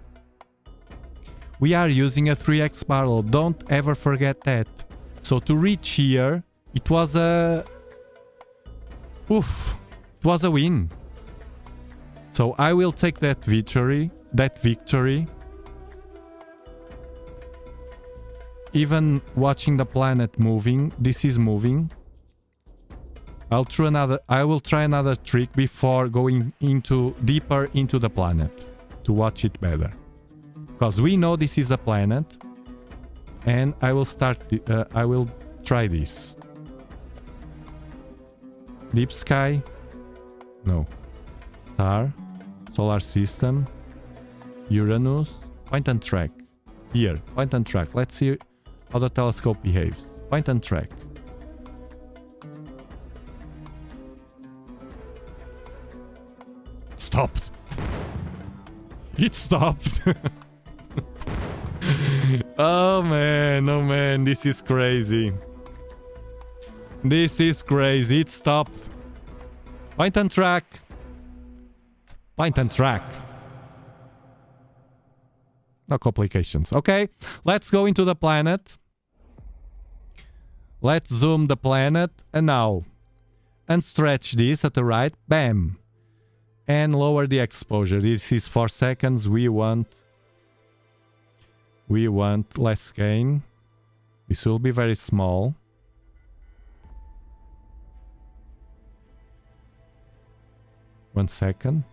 We are using a 3x Barlow. Don't ever forget that. So to reach here, it was a... Oof. It was a win. So I will take that victory. Even watching the planet moving, this is moving. I will try another trick before going deeper into the planet to watch it better. Because we know this is a planet, and I will try this. Deep sky? No. star, solar system, Uranus, point and track. Here, point and track. Let's see how the telescope behaves. Point and track. Stopped. It stopped. Oh man, this is crazy. This is crazy. It stopped. Point and track. Point and track. No complications. Okay, let's go into the planet. Let's zoom the planet. And now, and stretch this at the right. Bam. And lower the exposure. This is 4 seconds. We want less gain. This will be very small. One second.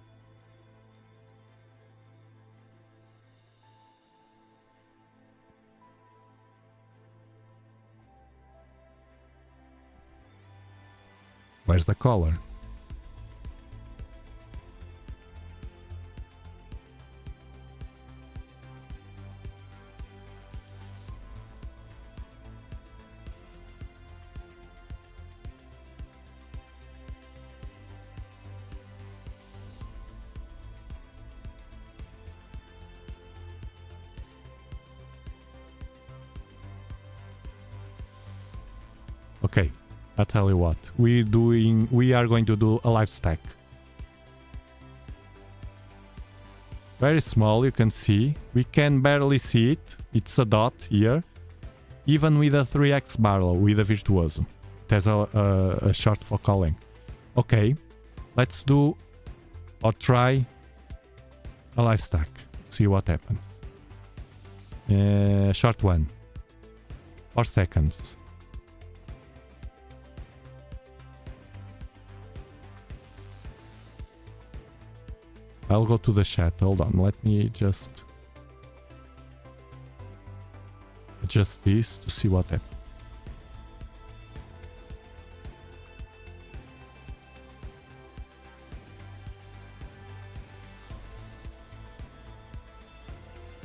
Where's the color? Okay, I'll tell you what. We are going to do a live stack. Very small, you can see. We can barely see it. It's a dot here. Even with a 3x barrel, with a Virtuoso. It has a short focal length. Okay, let's do or try a live stack. See what happens. Short one. 4 seconds. I'll go to the chat. Hold on. Let me just adjust this to see what happens.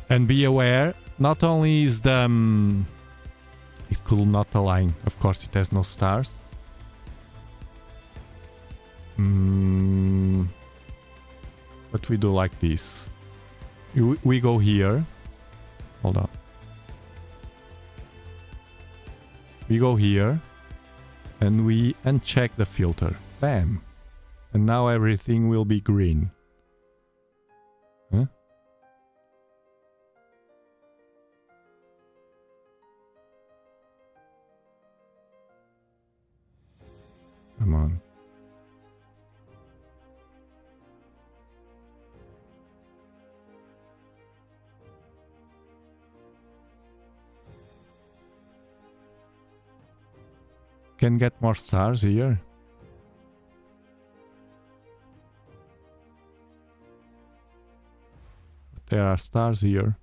And be aware, not only is the... it could not align. Of course, it has no stars. But we do like this. We go here. Hold on. We go here. And we uncheck the filter. Bam. And now everything will be green. Huh? Come on. Can get more stars here. There are stars here.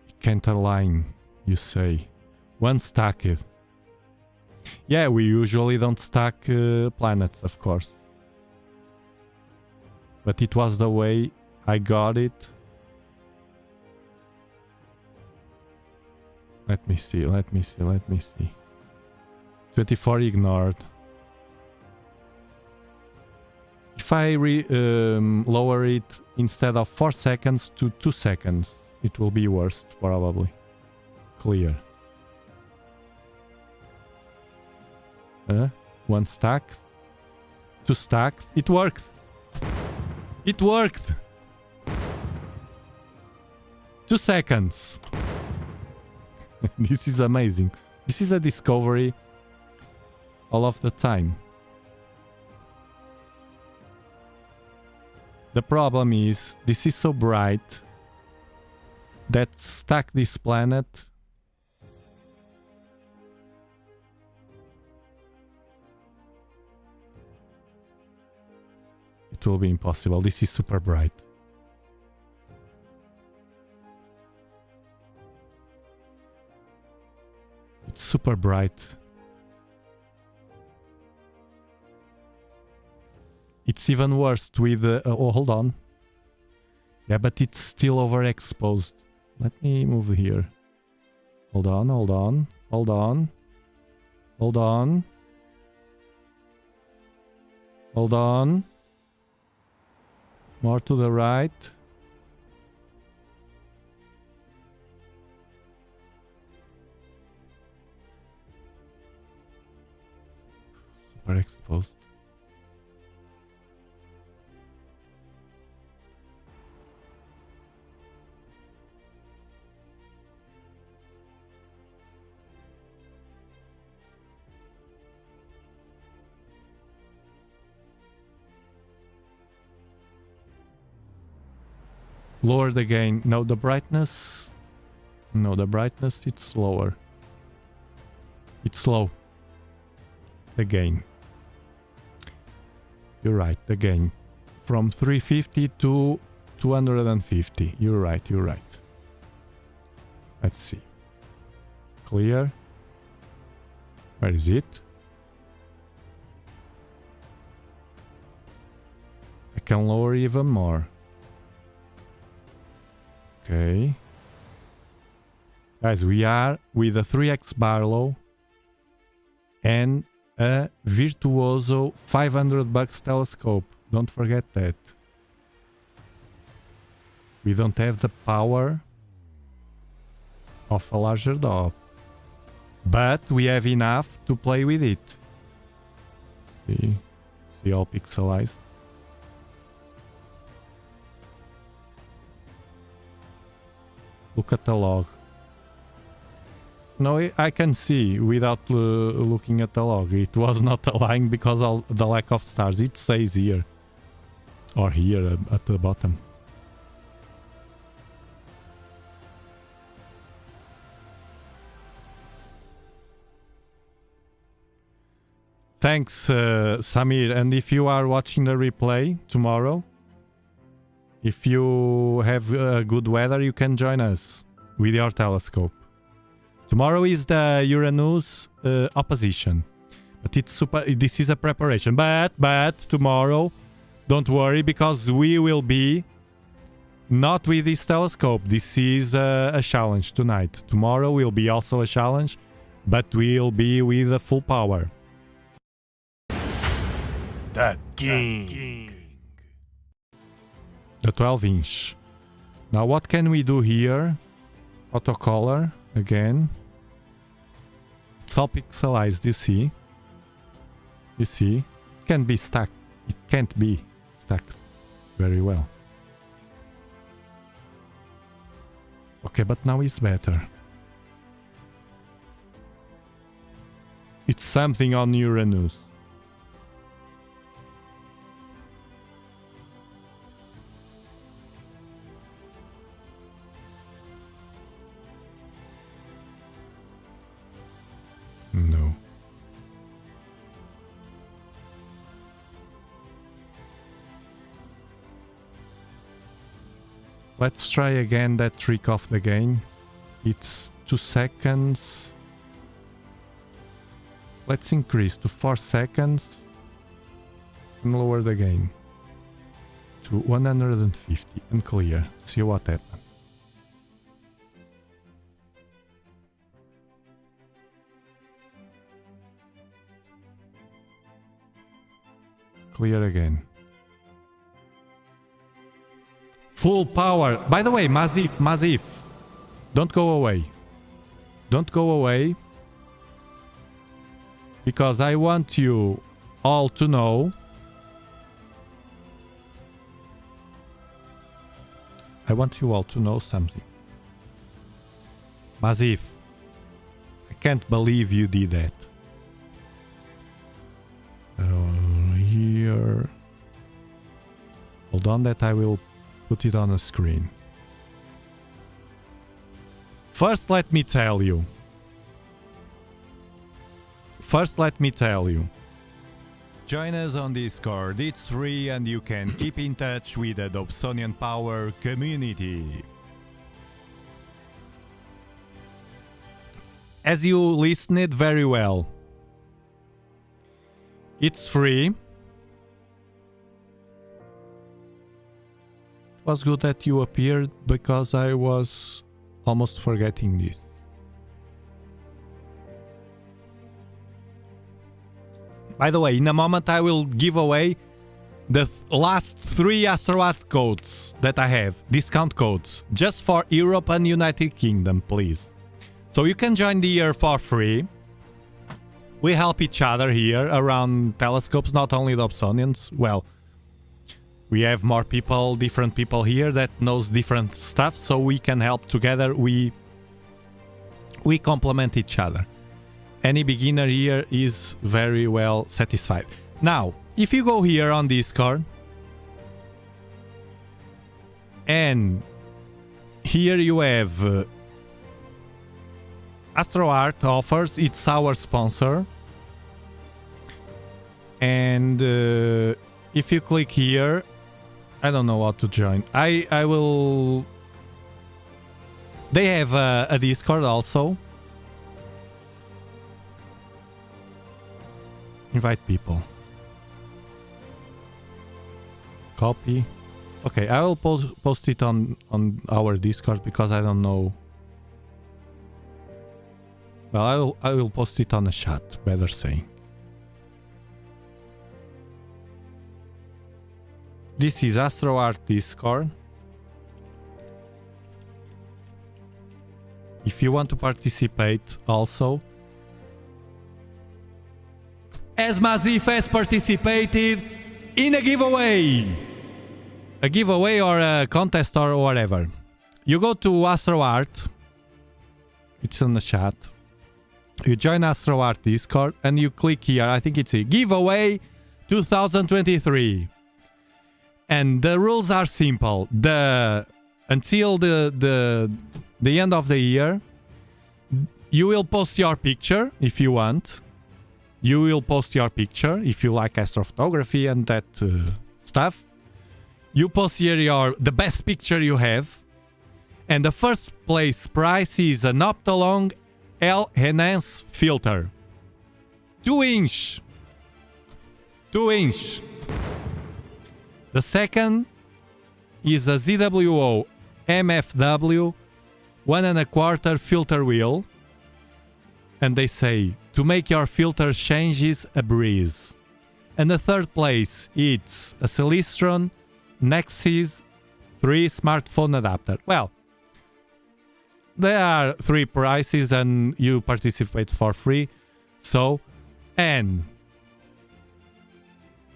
It can't align, you say. One stack it. Yeah, we usually don't stack planets, of course. But it was the way I got it. Let me see. 24 ignored. If I lower it instead of 4 seconds to 2 seconds, it will be worse, probably. Clear. One stack. 2 stacks. It worked! It worked! 2 seconds. This is amazing. This is a discovery all of the time. The problem is, this is so bright that stack this planet it will be impossible. This is super bright. It's super bright. It's even worse with... oh, hold on. Yeah, but it's still overexposed. Let me move here. Hold on, hold on, hold on. Hold on. Hold on. More to the right. Super exposed. Lower the gain. No, the brightness. No, the brightness, it's lower. It's low. The gain. You're right, the gain. From 350 to 250. You're right, you're right. Let's see. Clear. Where is it? I can lower even more. Okay. Guys, we are with a 3x Barlow and a Virtuoso $500 telescope. Don't forget that. We don't have the power of a larger dog, but we have enough to play with it. See all pixelized. Look at the log. No, I can see without looking at the log. It was not aligned because of the lack of stars. It says here. Or here at the bottom. Thanks, Samir. And if you are watching the replay tomorrow, if you have good weather, you can join us with your telescope. Tomorrow is the Uranus opposition, but it's super. This is a preparation. But tomorrow, don't worry, because we will be not with this telescope. This is a challenge tonight. Tomorrow will be also a challenge, but we'll be with a full power. The king. The 12-inch. Now what can we do here? Autocolor again. It's all pixelized, you see? You see? It can be stacked. It can't be stacked very well. Okay, but now it's better. It's something on Uranus. No. Let's try again that trick of the game. It's 2 seconds. Let's increase to 4 seconds and lower the gain to 150 and clear. See what happens. Clear again. Full power. By the way, Mazif, don't go away. Don't go away. Because I want you all to know. I want you all to know something. Mazif, I can't believe you did that. Here. Hold on, that I will put it on a screen. First, let me tell you. Join us on Discord. It's free and you can keep in touch with the Dobsonian Power community. As you listened very well, it's free. Was good that you appeared because I was almost forgetting this. By the way, in a moment I will give away the last 3 Asteroid codes that I have, discount codes, just for Europe and United Kingdom, please. So you can join the year for free. We help each other here around telescopes, not only Dobsonians. Well, we have more people, different people here that knows different stuff, so we can help together. We complement each other. Any beginner here is very well satisfied. Now, if you go here on Discord, and here you have AstroArt offers, it's our sponsor. And if you click here, I don't know how to join. I will... They have a Discord also. Invite people. Copy. Okay, I will post it on our Discord because I don't know. Well, I will post it on a chat, better saying. This is AstroArt Discord. If you want to participate also. As Mazif has participated in a giveaway. A giveaway or a contest or whatever. You go to AstroArt. It's in the chat. You join AstroArt Discord and you click here. I think it's a giveaway 2023. And the rules are simple. Until the end of the year, you will post your picture if you want. You will post your picture if you like astrophotography and that stuff. You post here the best picture you have. And the first place prize is an Optolong L Enhance filter. 2-inch. 2-inch. The second is a ZWO MFW 1.25 filter wheel. And they say, to make your filter changes a breeze. And the third place, it's a Celestron Nexus 3 smartphone adapter. Well, there are 3 prizes and you participate for free. So, and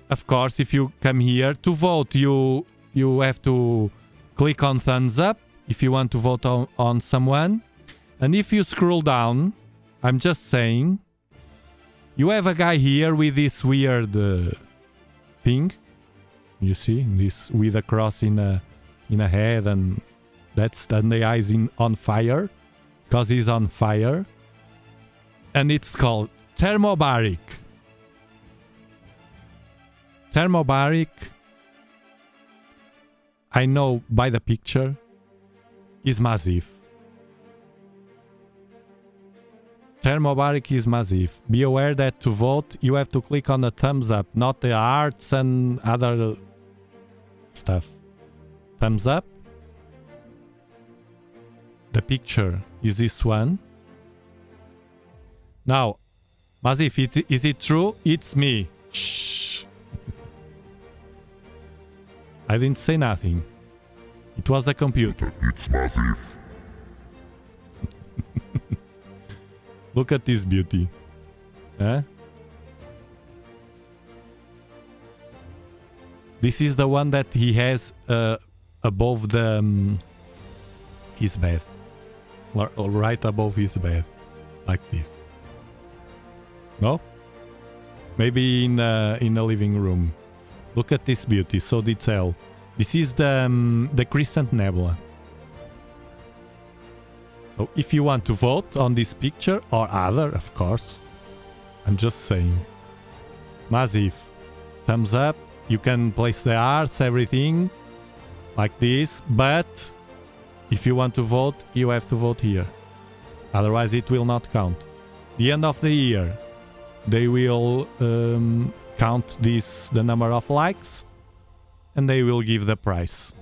of course, if you come here to vote, you have to click on thumbs up if you want to vote on someone. And if you scroll down, I'm just saying, you have a guy here with this weird thing. You see, this with a cross in a head, and that's the eyes on fire, because he's on fire. And it's called Thermobaric. Thermobaric, I know by the picture, is Mazif. Thermobaric is Mazif. Be aware that to vote, you have to click on the thumbs up, not the hearts and other stuff. Thumbs up. The picture is this one. Now, Mazif, is it true? It's me. Shh. I didn't say nothing. It was the computer. It's Mazif. Look at this beauty. Huh? This is the one that he has above his bed. Right above his bed. Like this. No? Maybe in the living room. Look at this beauty, so detailed. This is the Crescent Nebula. So if you want to vote on this picture or other, of course, I'm just saying. Mazif, thumbs up. You can place the hearts, everything like this. But if you want to vote, you have to vote here. Otherwise, it will not count. The end of the year, they will count the number of likes, and they will give the prize.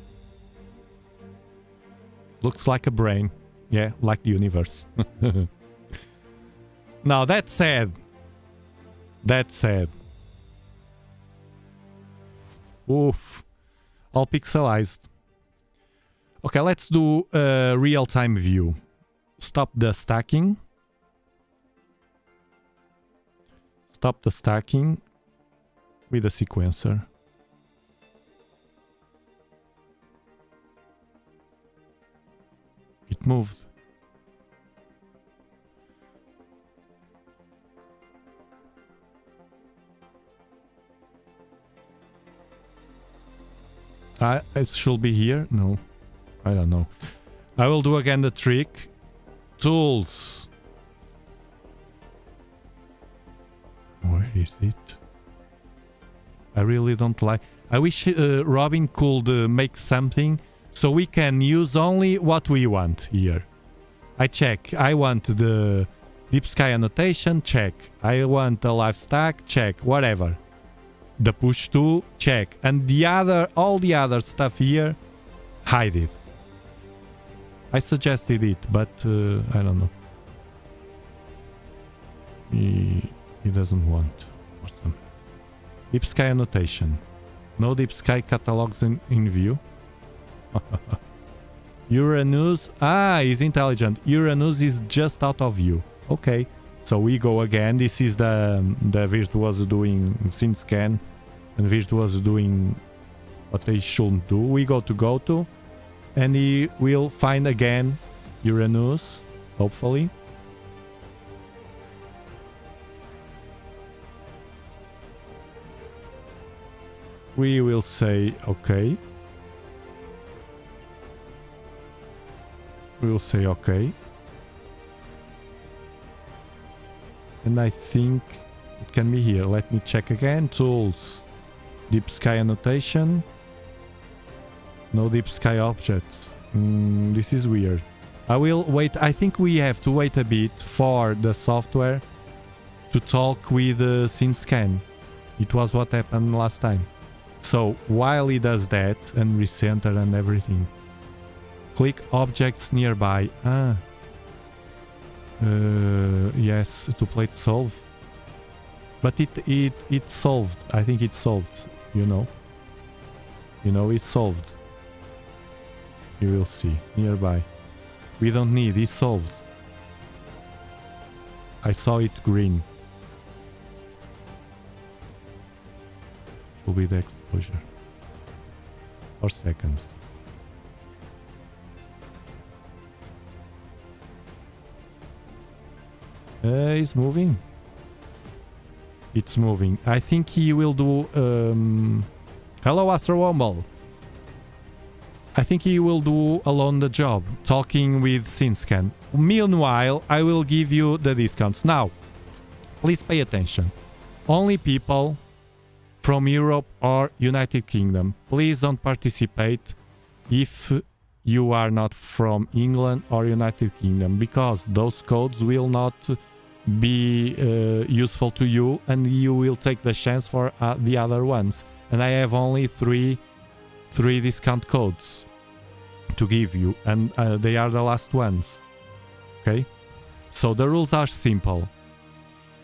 Looks like a brain. Yeah, like the universe. Now, that's sad. That's sad. Oof. All pixelized. Okay, let's do a real-time view. Stop the stacking. Stop the stacking with a sequencer. It moved. It should be here? No. I don't know. I will do again the trick. Tools. Where is it? I really don't like... I wish Robin could make something so we can use only what we want here. I check. I want the deep sky annotation. Check. I want the life stack. Check. Whatever. The push to check, and the other, all the other stuff here, hide it. I suggested it, but I don't know. He doesn't want. Awesome. Deep sky annotation. No deep sky catalogs in view. Uranus. Ah, he's intelligent. Uranus is just out of view. Okay. So we go again. This is the Virtuoso doing scene scan, and Virtuoso doing what they shouldn't do. We go to, and he will find again Uranus, hopefully. We will say okay. We will say okay. And I think it can be here. Let me check again. Tools. Deep sky annotation. No deep sky objects. This is weird. I will wait. I think we have to wait a bit for the software to talk with SceneScan. It was what happened last time. So while he does that and recenter and everything, click objects nearby. Yes, to play it solve. But it solved. I think it solved, you know. You know, it's solved. You will see. Nearby. We don't need, it's solved. I saw it green. Will be the exposure. 4 seconds. It's moving. It's moving. I think he will do... Hello, Astrowomble. I think he will do alone the job, talking with SceneScan. Meanwhile, I will give you the discounts. Now, please pay attention. Only people from Europe or United Kingdom. Please don't participate if you are not from England or United Kingdom, because those codes will not be useful to you, and you will take the chance for the other ones. And I have only three discount codes to give you, and they are the last ones. Okay? So the rules are simple.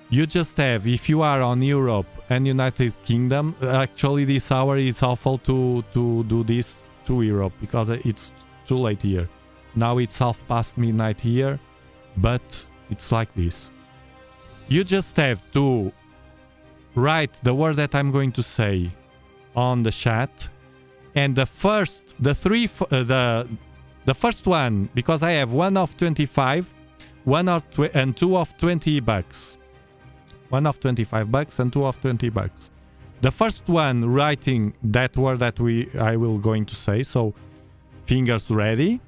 You just have, if you are on Europe and United Kingdom, actually this hour is awful to do this to Europe, because it's too late here. Now it's midnight here, but it's like this. You just have to write the word that I'm going to say on the chat, and the first one, because I have one of 25, and two of 20 bucks. One of 25 bucks and two of 20 bucks. The first one writing that word that I will going to say, so fingers ready,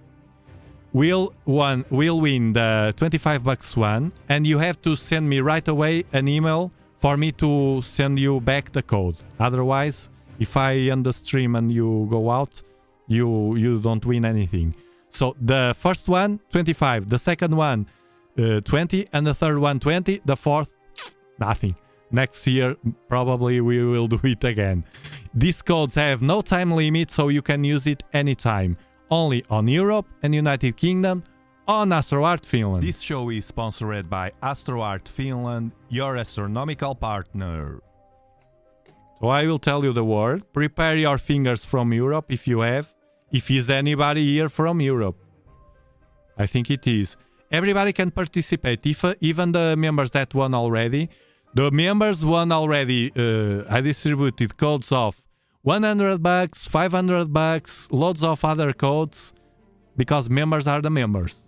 will win the 25 bucks one, and you have to send me right away an email for me to send you back the code. Otherwise, if I end the stream and you go out, you don't win anything. So the first one, 25, the second one, 20, and the third one, 20, the fourth, nothing. Next year, probably we will do it again. These codes have no time limit, so you can use it anytime. only on Europe and United Kingdom on AstroArt Finland. This show is sponsored by AstroArt Finland, your astronomical partner. So I will tell you the word. Prepare your fingers from Europe if you have. If is anybody here from Europe. I think it is. Everybody can participate, even the members that won already. The members won already. I distributed codes of $100, $500, loads of other codes, because members are the members.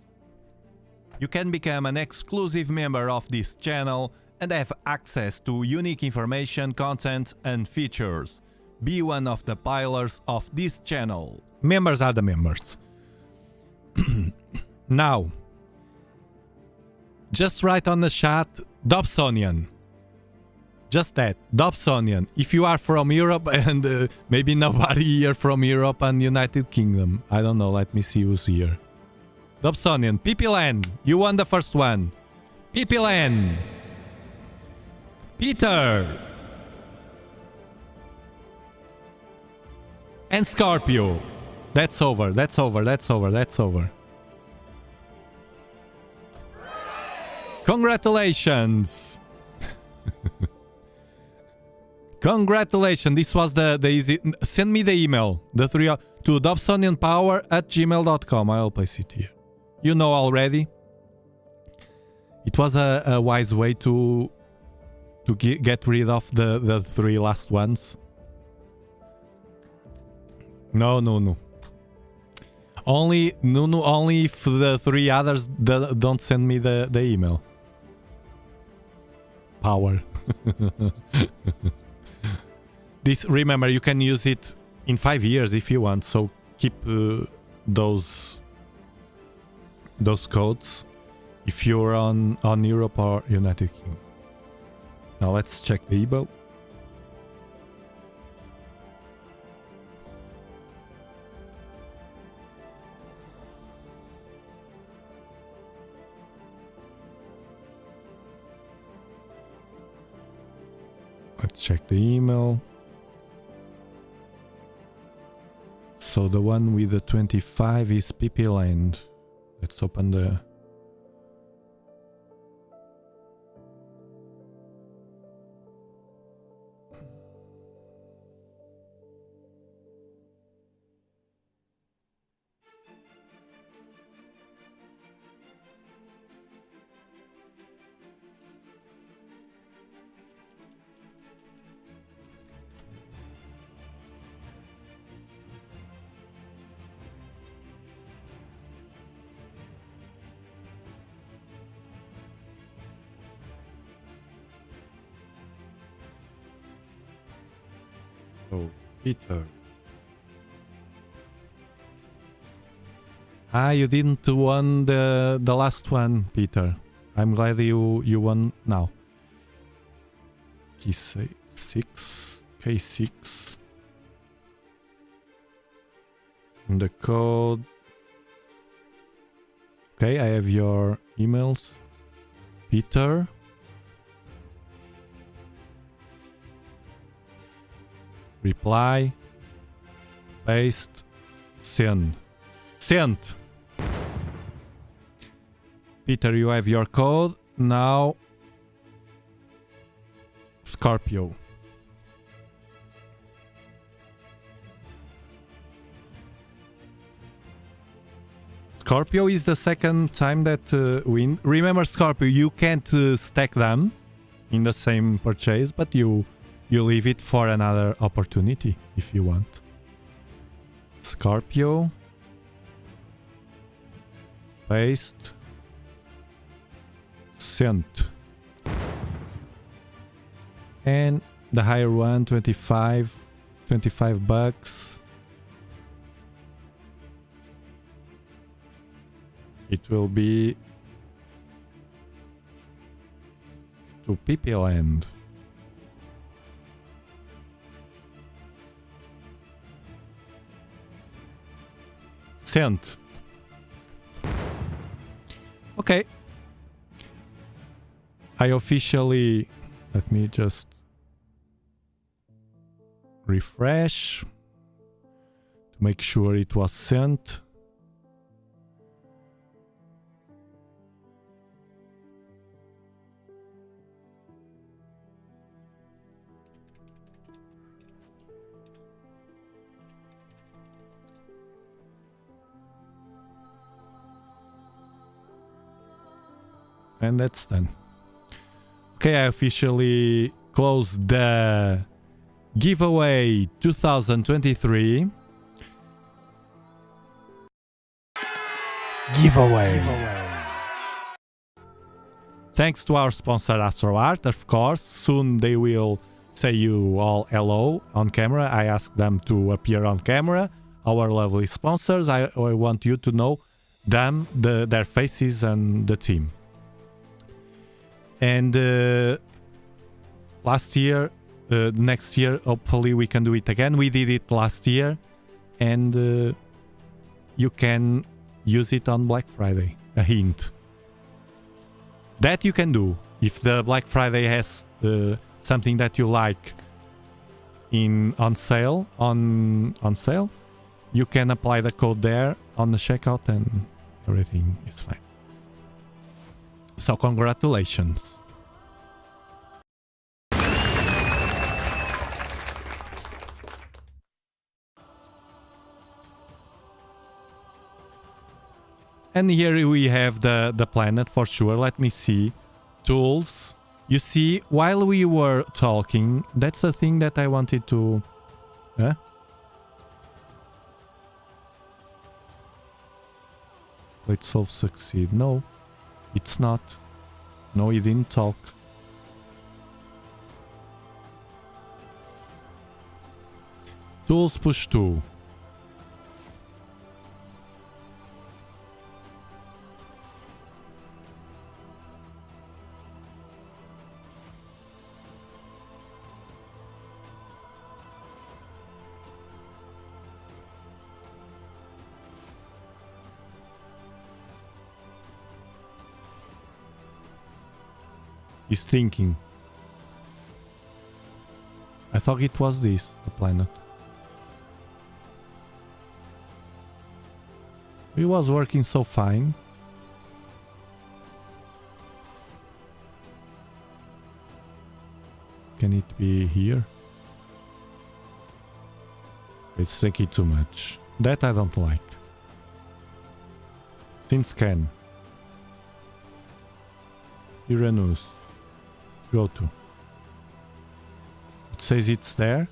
You can become an exclusive member of this channel and have access to unique information, content and features. Be one of the pillars of this channel. Members are the members. Now, just write on the chat Dobsonian. Just that, Dobsonian. If you are from Europe and maybe nobody here from Europe and United Kingdom. I don't know, let me see who's here. Dobsonian, Pipilan, you won the first one. Pipilan. Peter. And Scorpio. That's over, that's over, that's over, that's over. Congratulations. Congratulations, this was the easy. Send me the email, the three to dobsonianpower@gmail.com. I'll place it here. You know already. It was a wise way to get rid of the three last ones. No. Only if the three others don't send me the email. Power. This, remember, you can use it in 5 years if you want, so keep those codes if you're on Europe or United Kingdom. Now let's check the email. Let's check the email. So the one with the 25 is Pipiland. Let's open the... So, Peter. You didn't won the last one, Peter. I'm glad you won now. K6. And the code. Okay, I have your emails. Peter. Reply, paste, send. Sent. Peter, you have your code. Now, Scorpio. Scorpio is the second time that win. Remember, Scorpio, you can't stack them in the same purchase, but you leave it for another opportunity if you want. Scorpio. Paste. Sent. And the higher one, 25 bucks. It will be to Pipiland. Sent. Okay. I officially... Let me just refresh to make sure it was sent. And that's done. Okay, I officially closed the giveaway 2023. Giveaway. Thanks to our sponsor AstroArt, of course. Soon they will say you all hello on camera. I asked them to appear on camera. Our lovely sponsors. I want you to know them, their faces and the team. And last year, next year, hopefully we can do it again. We did it last year, and you can use it on Black Friday. A hint. That you can do if the Black Friday has something that you like on sale. You can apply the code there on the checkout, and everything is fine. So congratulations. And here we have the planet for sure. Let me see. Tools. You see, while we were talking, that's a thing that I wanted to... Huh? Let's solve succeed. No, it's not. No, he didn't talk. Tools push 2. He's thinking. I thought it was this, the planet. It was working so fine. Can it be here? It's taking too much. That I don't like. Since can. Uranus. Go to. It says it's there.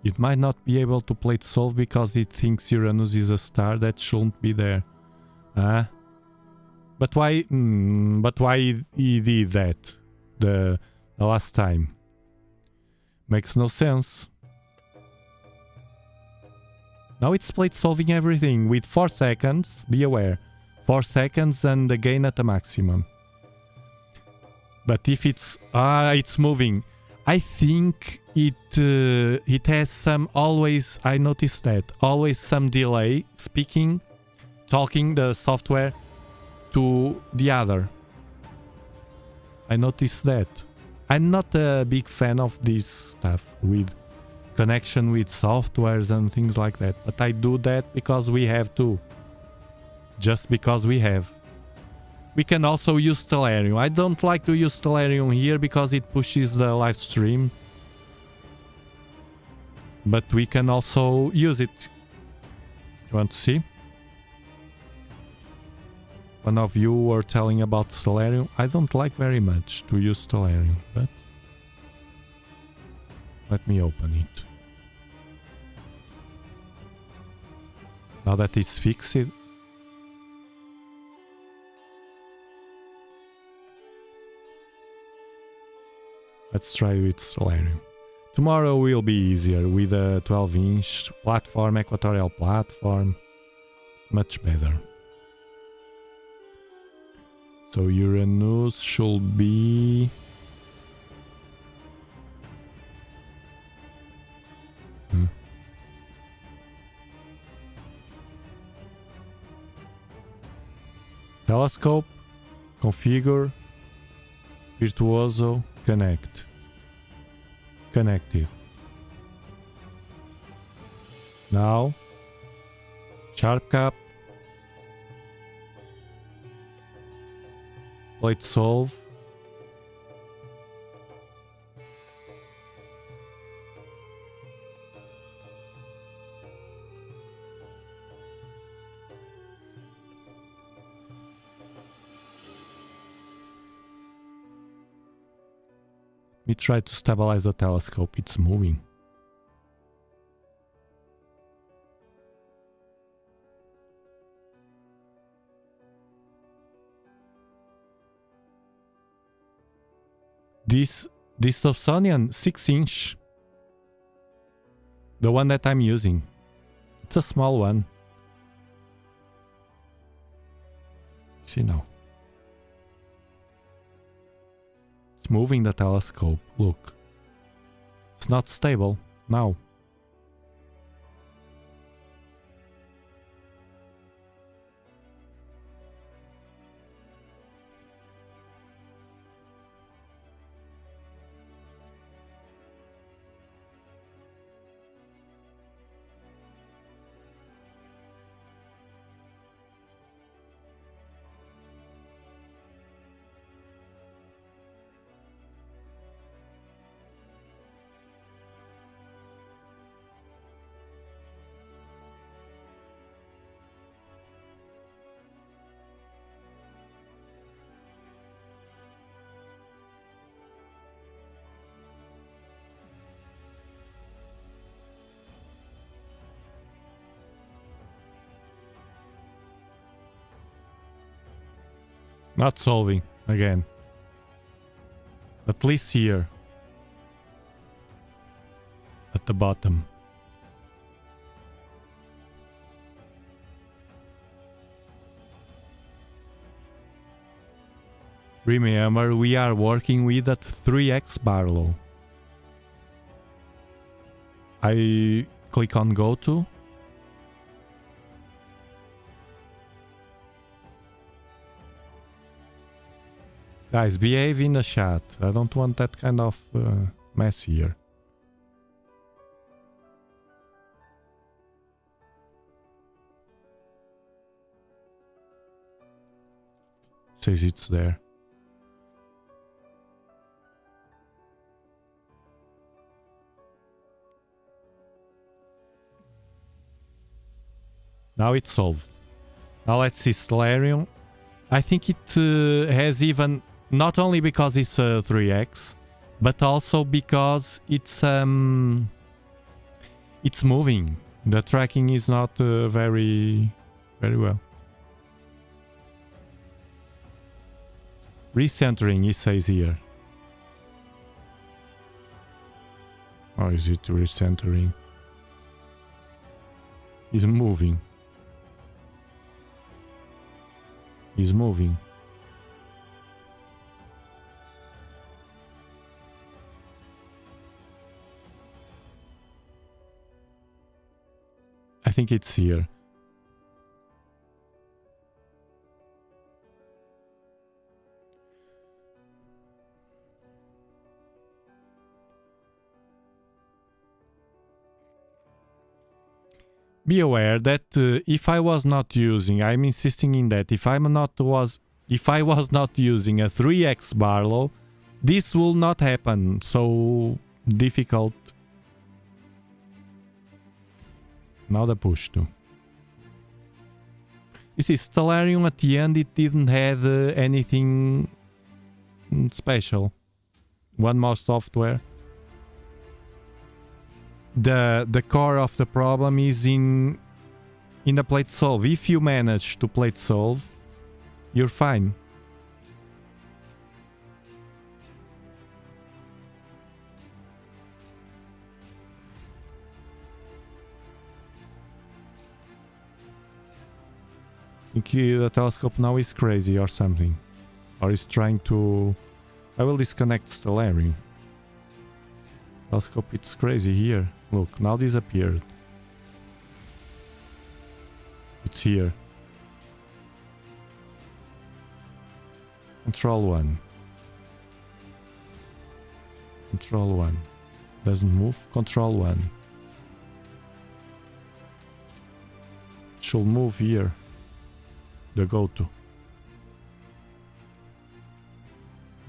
It might not be able to play it solve because it thinks Uranus is a star that shouldn't be there. But why? But why he did that the last time? Makes no sense. Now it's played solving everything with 4 seconds. Be aware, 4 seconds and the gain at the maximum. But if it's moving. I think it has some always, I noticed that, always some delay talking the software to the other. I noticed that. I'm not a big fan of this stuff with connection with softwares and things like that, but I do that because we have to. Just because we have. We can also use Stellarium. I don't like to use Stellarium here because it pushes the live stream. But we can also use it. You want to see? One of you were telling about Stellarium. I don't like very much to use Stellarium, but let me open it. Now that it's fixed, let's try with Stellarium. Tomorrow will be easier with a 12-inch platform, equatorial platform. Much better. So Uranus should be... Telescope, configure, Virtuoso, connect. Connected. Now. Sharp cap. Plate solve. We try to stabilize the telescope. It's moving. This Dobsonian 6-inch, the one that I'm using, it's a small one. See now. It's moving the telescope. Look. It's not stable now. Not solving again. At least here. At the bottom. Remember, we are working with a 3x Barlow. I click on go to. Guys, behave in the chat. I don't want that kind of mess here. Says it's there. Now it's solved. Now let's see Stellarium. I think it has even... Not only because it's a 3x, but also because it's moving. The tracking is not very well. Recentering, he says here. Or is it recentering? He's moving. He's moving. I think it's here. Be aware that if I was not using, I'm insisting in that, if I was not using a 3x Barlow, this will not happen. So difficult. Now the push too. You see, Stellarium at the end, it didn't have anything special. One more software. The core of the problem is in the plate solve. If you manage to plate solve, you're fine. I think the telescope now is crazy or something. Or is trying to... I will disconnect Stellarium. Telescope, it's crazy here. Look, now disappeared. It's here. Control 1. Control 1. Doesn't move. Control 1. should move here. The go-to.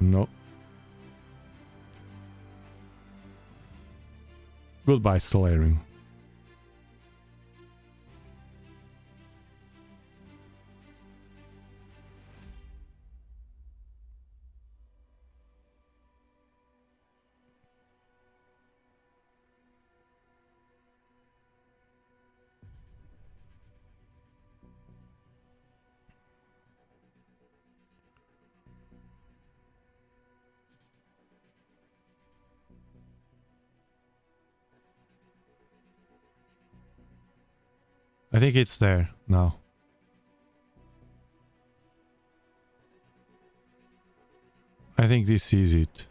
No. Goodbye, Stellarium. I think it's there now. I think this is it.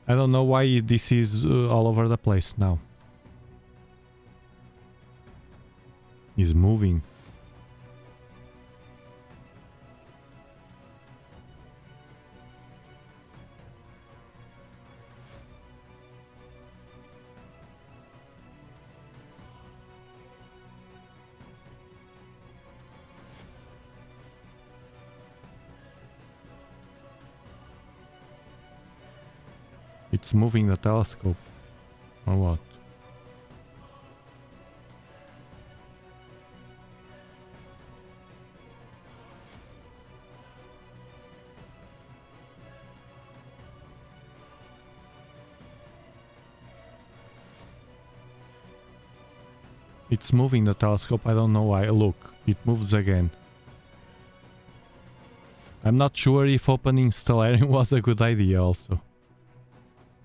I don't know why this is all over the place now. He's moving. It's moving the telescope. Or what? It's moving the telescope. I don't know why. Look, it moves again. I'm not sure if opening Stellarium was a good idea also.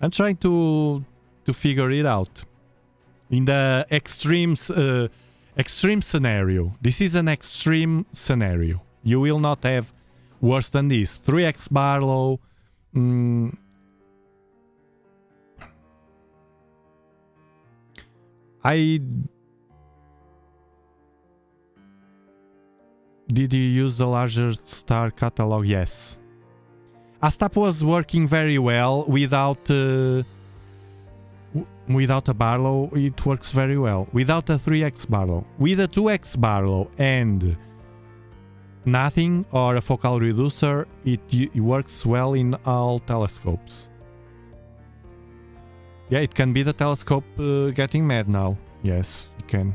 I'm trying to figure it out. In the extreme scenario. This is an extreme scenario. You will not have worse than this. 3x Barlow. Did you use the larger star catalog? Yes. Astap was working very well without a Barlow. It works very well without a 3x Barlow. With a 2x Barlow and nothing or a focal reducer, it works well in all telescopes. Yeah, it can be the telescope getting mad now. Yes, it can.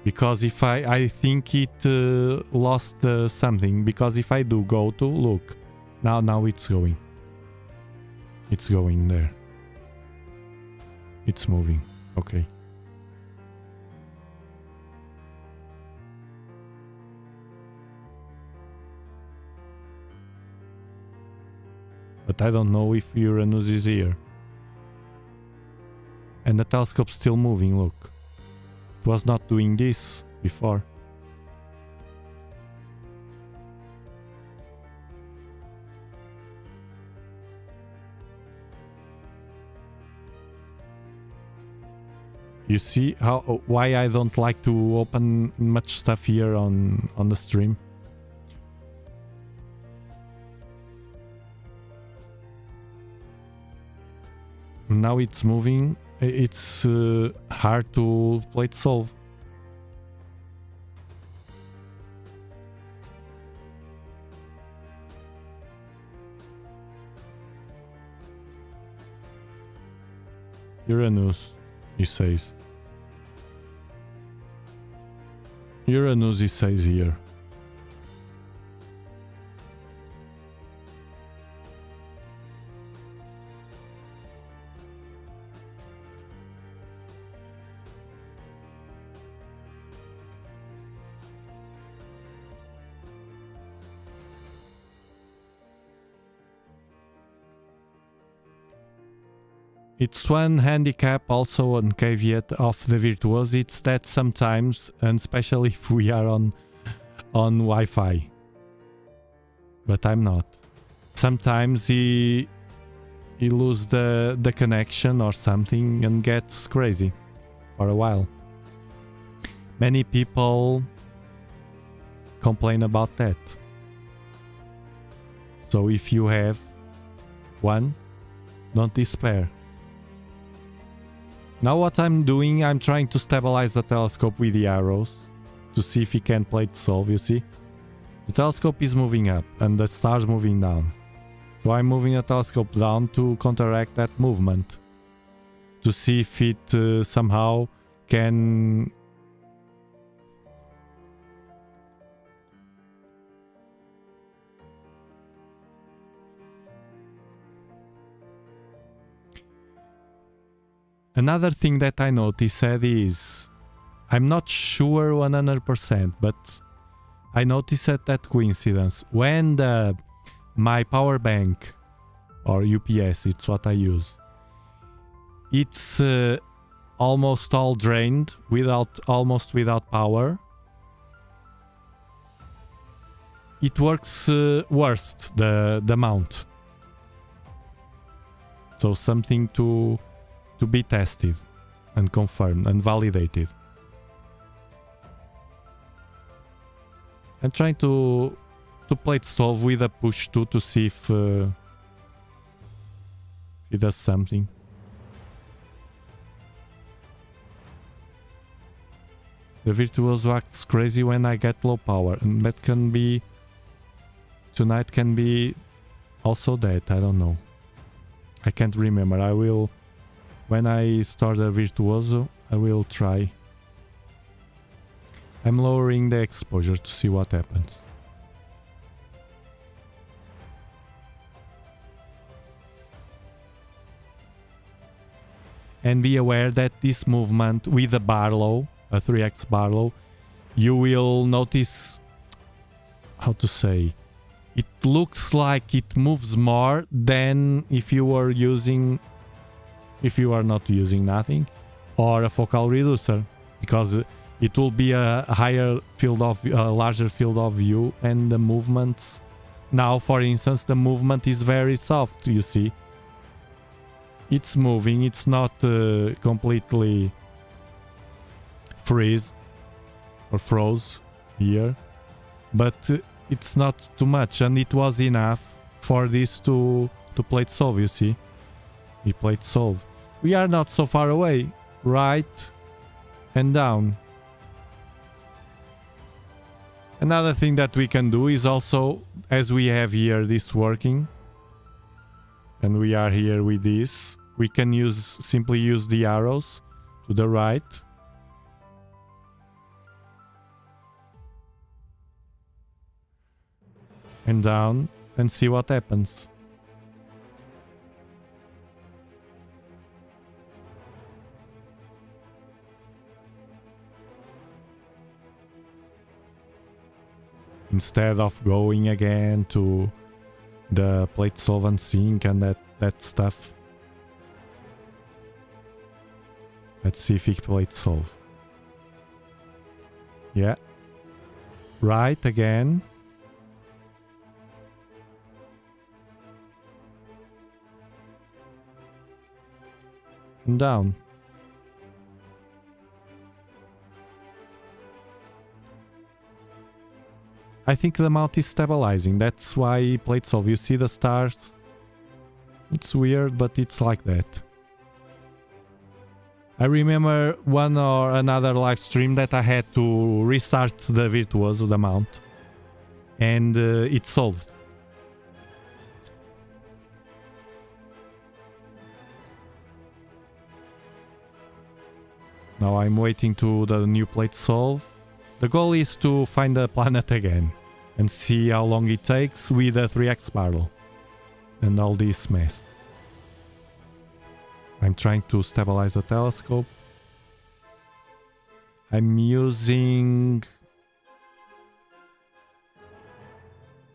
Because if I think it lost something. Because if I do go to look. Now it's going. It's going there. It's moving. Okay. But I don't know if Uranus is here. And the telescope's still moving, look. It was not doing this before. You see why I don't like to open much stuff here on the stream? Now it's moving. It's hard to plate solve. Uranus, he says. Uranus, he says here. It's one handicap, also one caveat of the Virtuoso, it's that sometimes, and especially if we are on Wi-Fi, but I'm not. Sometimes he loses the connection or something and gets crazy for a while. Many people complain about that. So if you have one, don't despair. Now what I'm doing, I'm trying to stabilize the telescope with the arrows to see if he can plate solve, you see? The telescope is moving up and the star's moving down. So I'm moving the telescope down to counteract that movement. To see if it somehow can... Another thing that I noticed is, I'm not sure 100%, but I noticed that coincidence. When my power bank, or UPS, it's what I use, it's almost all drained, almost without power, it works worst, the mount. So something to be tested and confirmed and validated. I'm trying to plate solve with a push 2 to see if it does something. The Virtuoso acts crazy when I get low power, and that can be... Tonight can be also that, I don't know. I can't remember. I will... When I start a Virtuoso, I will try. I'm lowering the exposure to see what happens. And be aware that this movement with a Barlow, a 3x Barlow, you will notice, how to say, it looks like it moves more than if you were using... if you are not using nothing, or a focal reducer, because it will be a higher field of a larger field of view, and the movements now, for instance, the movement is very soft. You see, it's moving, it's not completely froze here, but it's not too much, and it was enough for this to plate solve. You see, we plate solve. We are not so far away, right and down. Another thing that we can do is also, as we have here this working, and we are here with this, we can simply use the arrows to the right. And down, and see what happens. Instead of going again to the plate solve and sync and that stuff. Let's see if it plate solve. Yeah. Right again. And down. I think the mount is stabilizing. That's why he played solve. You see the stars? It's weird, but it's like that. I remember one or another live stream that I had to restart the Virtuoso, the mount, and it solved. Now I'm waiting to the new plate solve. The goal is to find a planet again and see how long it takes with a 3x barrel and all this mess. I'm trying to stabilize the telescope. I'm using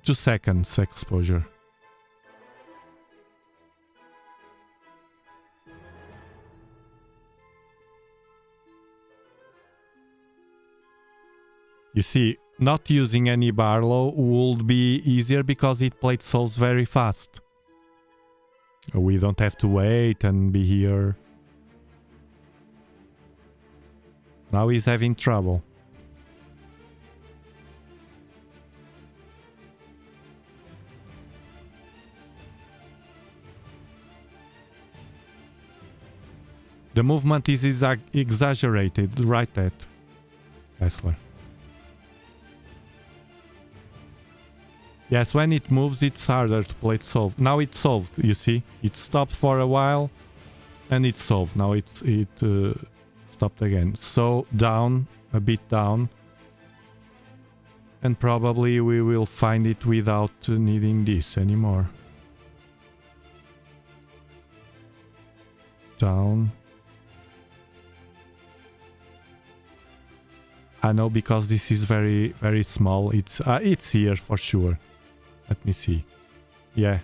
2 seconds exposure. You see, not using any Barlow would be easier because it plate solves very fast. We don't have to wait and be here. Now he's having trouble. The movement is exaggerated, right that, Kessler. Yes, when it moves, it's harder to plate solve. Now it's solved, you see? It stopped for a while, and it's solved. Now it stopped again. So, down, a bit down. And probably we will find it without needing this anymore. Down. I know, because this is very, very small. It's here for sure. Let me see. Yeah.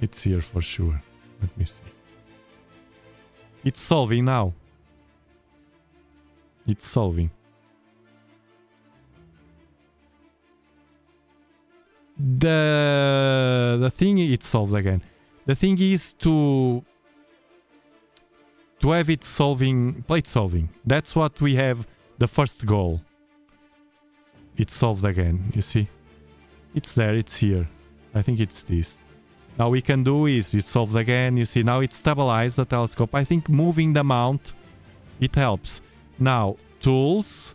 It's here for sure. Let me see. It's solving now. It's solving. The thing, it's solved again. The thing is to have it solving, plate solving. That's what we have. The first goal. It's solved again, you see? It's there, it's here. I think it's this. Now we can do is, it's solved again, you see? Now it stabilized the telescope. I think moving the mount, it helps. Now, tools.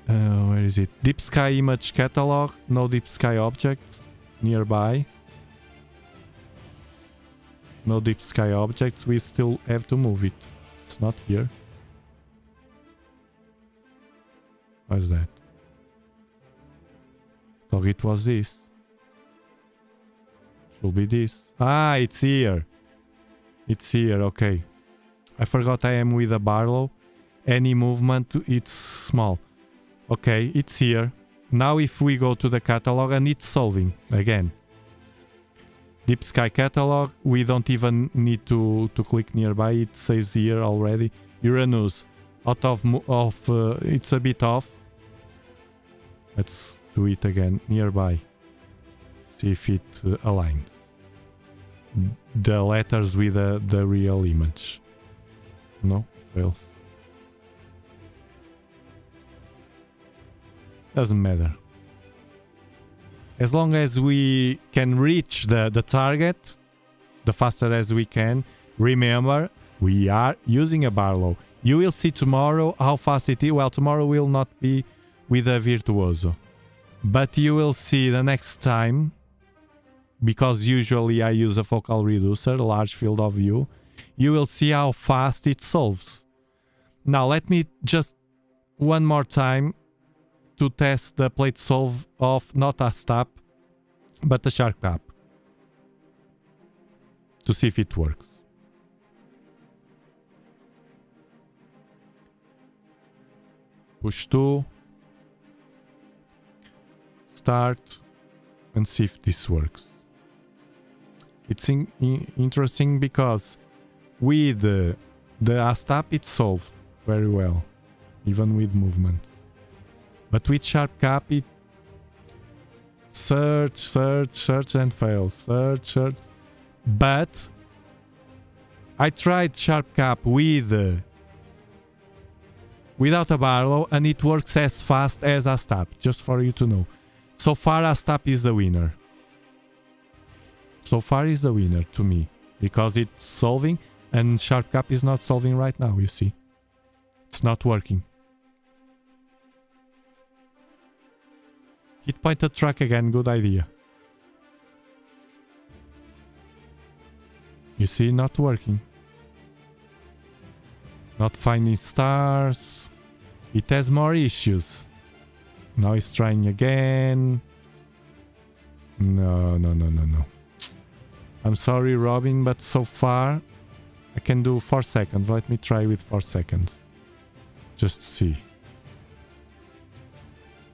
Where is it? Deep Sky Image Catalog. No Deep Sky objects nearby. No Deep Sky objects. We still have to move it. It's not here. What's that? So it was this. Should be this. Ah, it's here. It's here, okay. I forgot I am with a Barlow. Any movement, it's small. Okay, it's here. Now if we go to the catalog, and it's solving again. Deep Sky Catalog, we don't even need to click nearby. It says here already. Uranus, out of it's a bit off. Let's do it again, nearby. See if it aligns. The letters with the real image. No, fails. Doesn't matter. As long as we can reach the target, the faster as we can. Remember, we are using a Barlow. You will see tomorrow how fast it is. Well, tomorrow will not be with a Virtuoso. But you will see the next time, because usually I use a focal reducer, large field of view, you will see how fast it solves. Now let me just one more time to test the plate solve of not a stop, but a sharp cap. To see if it works. Push 2. Start and see if this works. It's interesting because with the A-stop it solved very well, even with movement. But with sharp cap it search and fails. Search. But I tried sharp cap with without a Barlow and it works as fast as A-stop, just for you to know. So far A-stop is the winner. So far is the winner to me, because it's solving and sharp cap is not solving right now, you see. It's not working. Hit pointed track again, good idea. You see, not working. Not finding stars. It has more issues. Now it's trying again. No. I'm sorry, Robin, but so far I can do 4 seconds. Let me try with 4 seconds. Just see.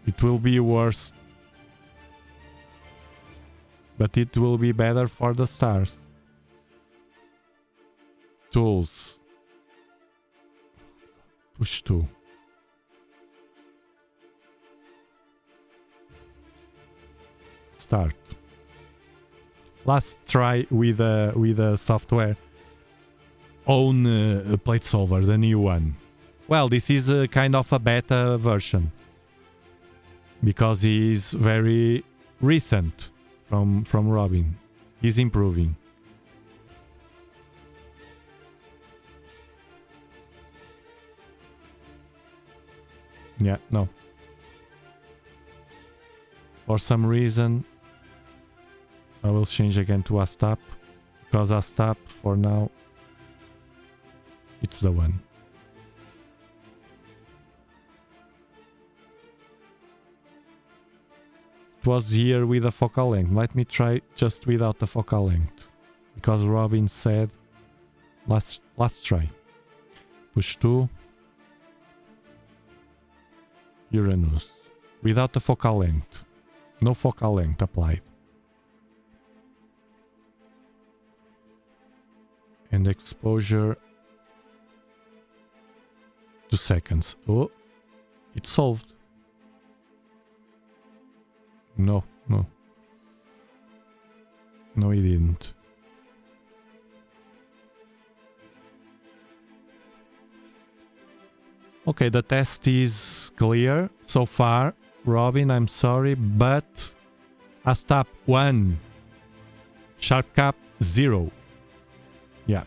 It will be worse, but it will be better for the stars. Tools. Push 2. start. Last try with a software own plate solver, the new one. Well, this is a kind of a beta version because he is very recent from Robin. He's improving. Yeah, no. For some reason, I will change again to Astap, because Astap, for now, it's the one. It was here with a focal length. Let me try just without the focal length, because Robin said, let's try. Push 2. Uranus. Without the focal length. No focal length applied. And exposure 2 seconds. Oh, it's solved. No, no. No, it didn't. Okay, the test is clear so far. Robin, I'm sorry, but Astap 1. Sharp cap 0. Yeah.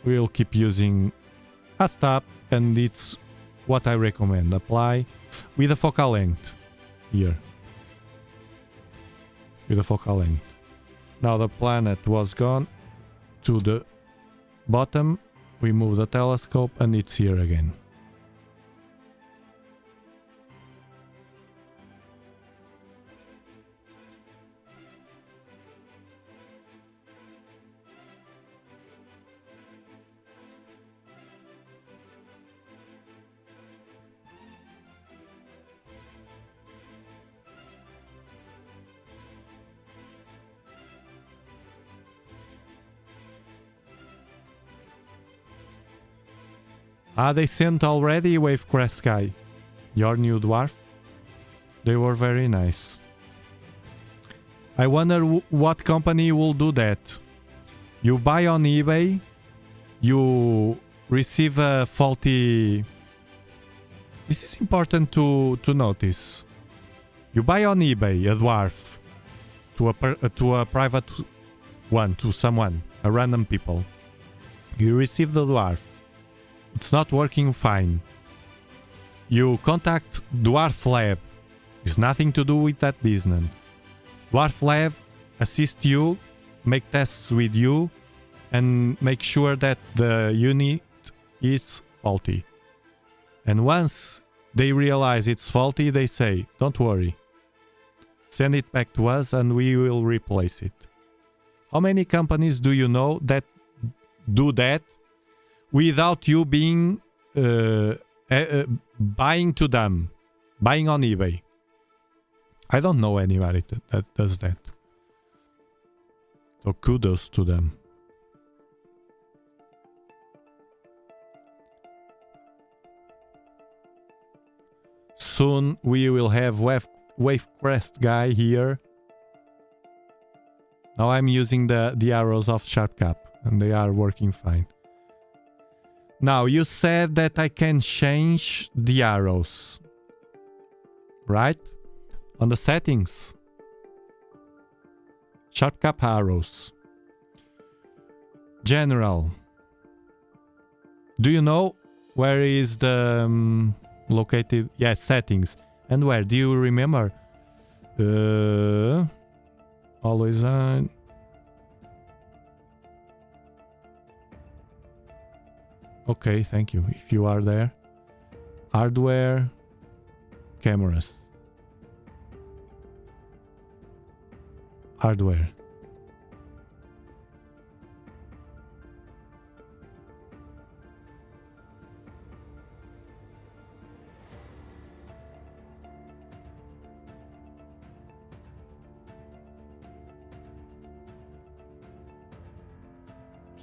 We'll keep using Astap, and it's what I recommend. Apply with a focal length here. With a focal length. Now the planet was gone to the bottom. We move the telescope and it's here again. Ah, they sent already Wavecrest guy. Your new dwarf. They were very nice. I wonder what company will do that. You buy on eBay, you receive a faulty... This is important to notice. You buy on eBay a dwarf to a private one, to someone, a random people. You receive the dwarf. It's not working fine. You contact Dwarf Lab. It's nothing to do with that business. Dwarf Lab assist you, make tests with you, and make sure that the unit is faulty. And once they realize it's faulty, they say, don't worry. Send it back to us and we will replace it. How many companies do you know that do that without you being buying to them, buying on eBay? I don't know anybody that does that. So kudos to them. Soon we will have Wavecrest guy here. Now I'm using the arrows of Sharp Cap and they are working fine. Now, you said that I can change the arrows, right? On the settings. Sharp cap arrows. General. Do you know where is the located? Yes, settings. And where? Do you remember? Always on. Okay, thank you. If you are there. Hardware. Cameras. Hardware.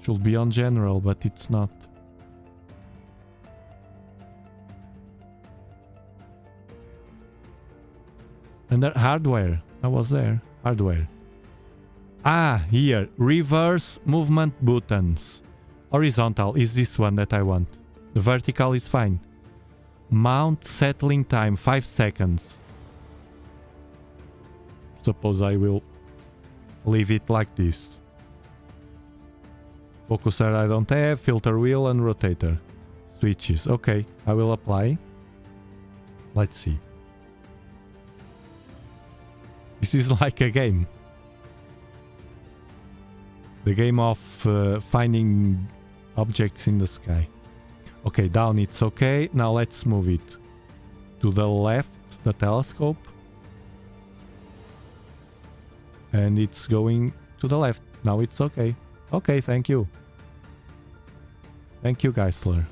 Should be on general, but it's not. Under hardware. I was there. Hardware. Ah, here. Reverse movement buttons. Horizontal is this one that I want. The vertical is fine. Mount settling time 5 seconds. Suppose I will leave it like this. Focuser I don't have. Filter wheel and rotator. Switches. Okay, I will apply. Let's see. This is like a game. The game of finding objects in the sky. Okay, down it's okay. Now let's move it to the left, the telescope. And it's going to the left. Now it's okay. Okay, thank you. Thank you, Geisler.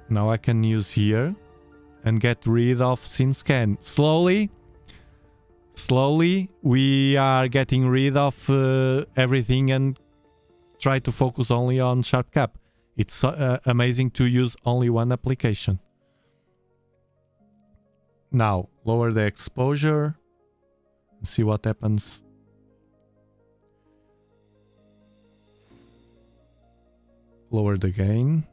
Now I can use here and get rid of scene scan. Slowly, we are getting rid of everything and try to focus only on sharp cap. It's amazing to use only one application. Now, lower the exposure and see what happens. Lower the gain.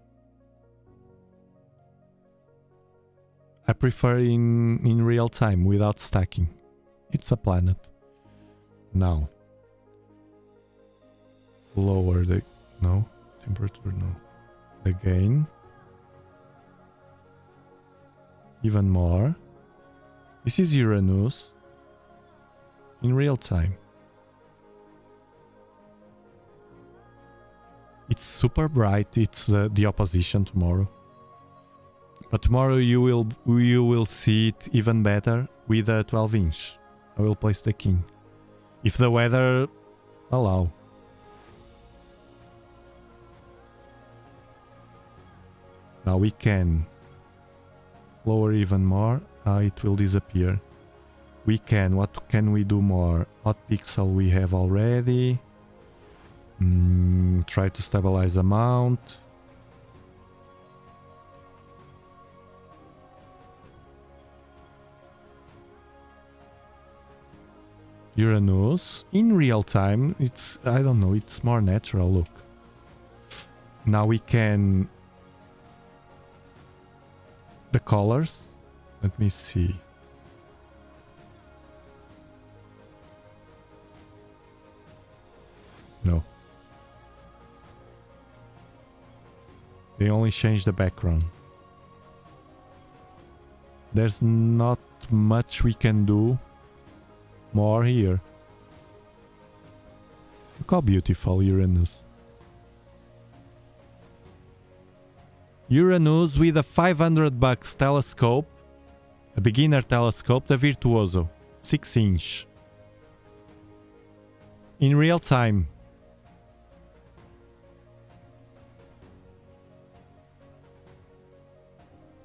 I prefer in real time without stacking. It's a planet. Now. Lower the... No. Temperature, no. The gain. Even more. This is Uranus. In real time. It's super bright. It's the opposition tomorrow. But tomorrow you will see it even better with a 12-inch. I will place the king. If the weather allow. Now we can lower even more. It will disappear. We can. What can we do more? Hot pixel we have already. Try to stabilize the mount. Uranus in real time. It's, I don't know, it's more natural. Look. Now we can the colors. Let me see. No. They only change the background. There's not much we can do more here. Look how beautiful Uranus. Uranus with a $500 telescope, a beginner telescope, the Virtuoso, 6-inch. In real time.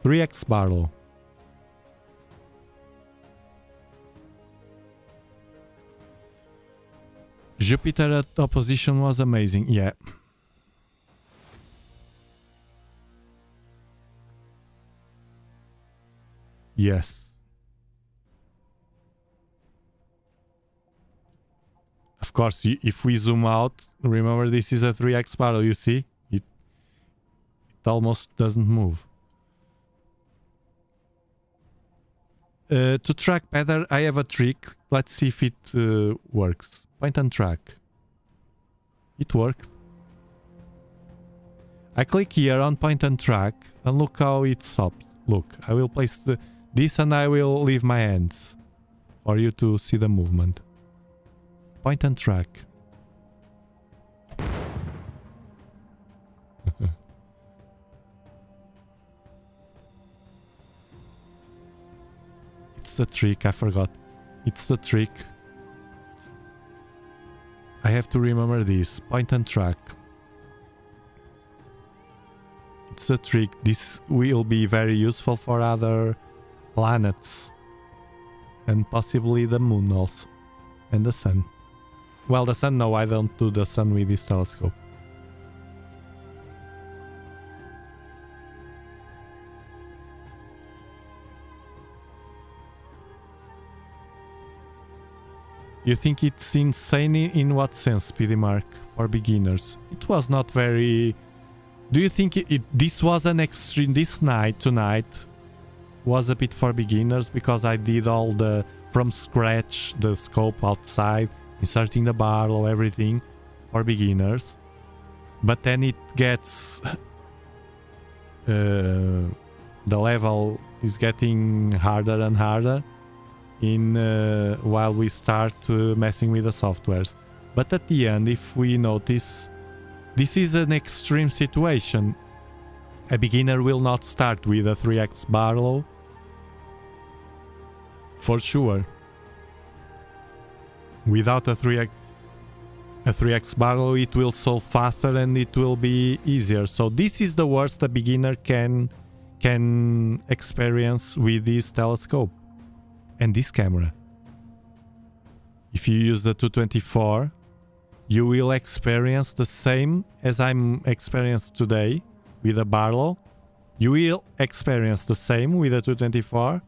$3x barrel. Jupiter at opposition was amazing, yeah. Yes. Of course, if we zoom out, remember this is a 3x barrel, you see? It almost doesn't move. To track better, I have a trick. Let's see if it works. Point and track. It worked. I click here on point and track and look how it stopped. Look, I will place this and I will leave my hands for you to see the movement. Point and track. It's the trick, I forgot. It's the trick. I have to remember this. Point and track. It's a trick. This will be very useful for other planets. And possibly the moon also. And the sun. Well, the sun, no, I don't do the sun with this telescope. You think it's insane in what sense, Speedy Mark, for beginners? It was not very... Do you think this was an extreme... This night, tonight, was a bit for beginners because I did all the... From scratch, the scope outside, inserting the barrel, everything for beginners. But then it gets... the level is getting harder and harder while we start messing with the softwares. But at the end, if we notice, this is an extreme situation. A beginner will not start with a 3x barrel for sure. Without a 3x barrel, it will solve faster and it will be easier. So this is the worst a beginner can experience with this telescope and this camera. If you use the 224, you will experience the same as I'm experienced today with a barrel. You will experience the same with a 224,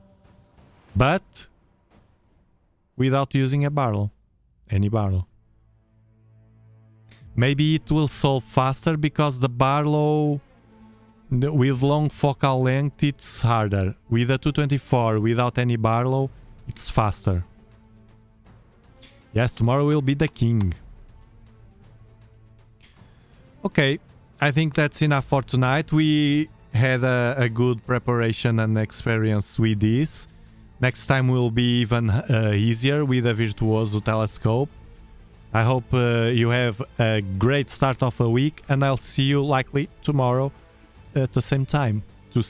but without using a barrel, any barrel. Maybe it will solve faster because the barrel with long focal length it's harder. With a 224 without any barrel, it's faster. Yes, tomorrow will be the king. Okay, I think that's enough for tonight. We had a good preparation and experience with this. Next time will be even easier with a Virtuoso telescope. I hope you have a great start of a week, and I'll see you likely tomorrow at the same time to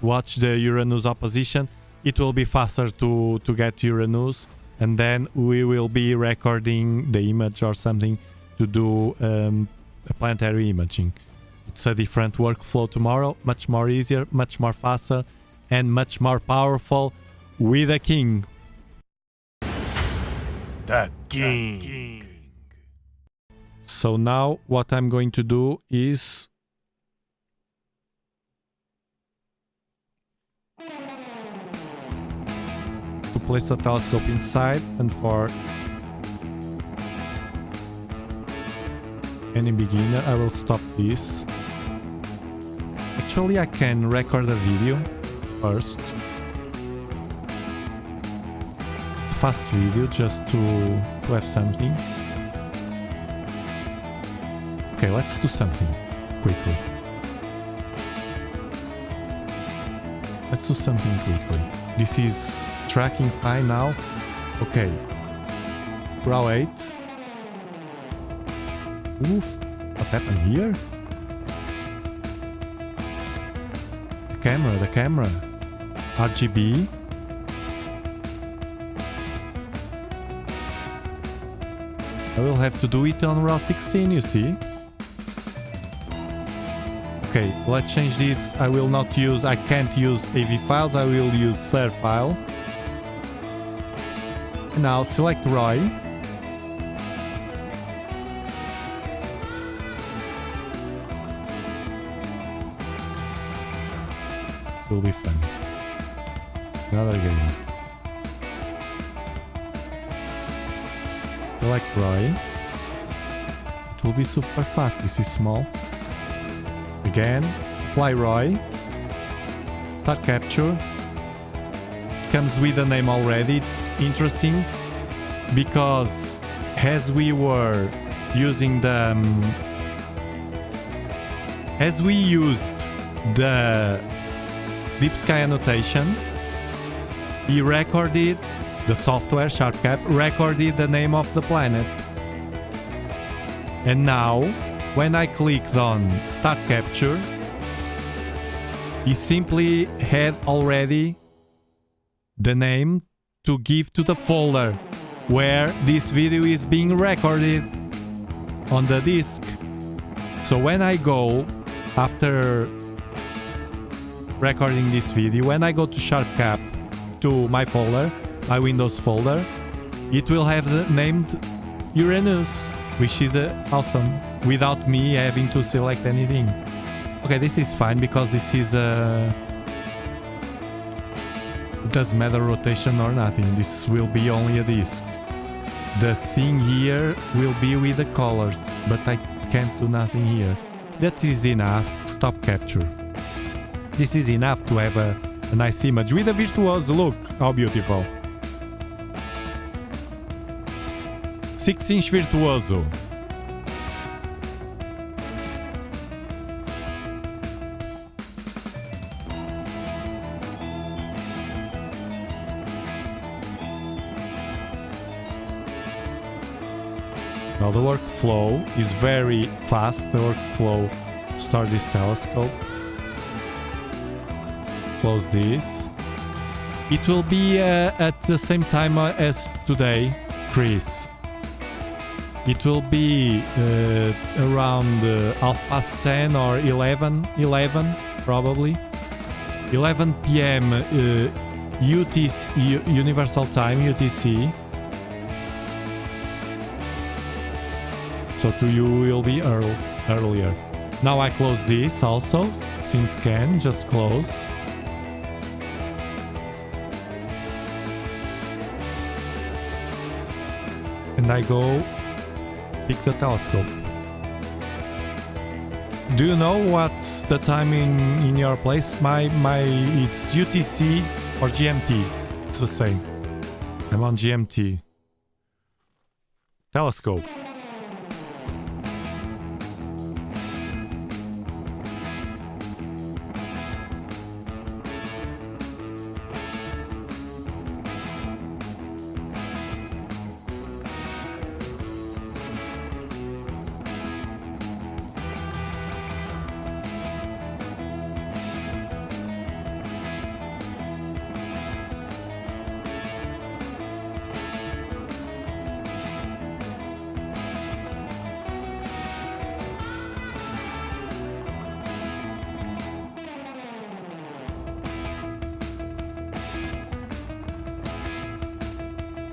watch the Uranus opposition. It will be faster to get Uranus, and then we will be recording the image or something to do a planetary imaging. It's a different workflow tomorrow, much more easier, much more faster, and much more powerful with a king. The king. So now what I'm going to do is to place the telescope inside, and for any beginner I will stop this. Actually I can record a video first. Fast video just to have something. Okay, let's do something quickly. Let's do something quickly. This is tracking fine now. Okay. Row 8. Oof. What happened here? The camera. RGB. I will have to do it on RAW 16, you see. Okay, let's change this. I can't use AV files, I will use SIR file. Now select ROI. It will be fun. Another game. Select ROI. It will be super fast. This is small. Again, apply ROI. Start capture. It comes with a name already. It's interesting because as we were using the as we used the deep sky annotation, he recorded the software SharpCap recorded the name of the planet. And now when I clicked on start capture, he simply had already the name to give to the folder where this video is being recorded on the disk. So when I go, after recording this video, when I go to SharpCap to my folder, my Windows folder, it will have the named Uranus, which is awesome, without me having to select anything. Okay, this is fine because this is it doesn't matter rotation or nothing. This will be only a disk. The thing here will be with the colors, but I can't do nothing here. That is enough. Stop capture. This is enough to have a nice image with a Virtuoso. Look how beautiful. 6-inch Virtuoso. Now the workflow is very fast. The workflow to start this telescope. Close this. It will be at the same time as today, Chris. It will be around 10:30 or 11 probably. 11 p.m. UTC, Universal Time, UTC. So to you will be earlier. Now I close this also. Since can, just close. And I go pick the telescope. Do you know what's the time in your place? It's UTC or GMT. It's the same. I'm on GMT. Telescope.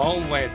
All wet.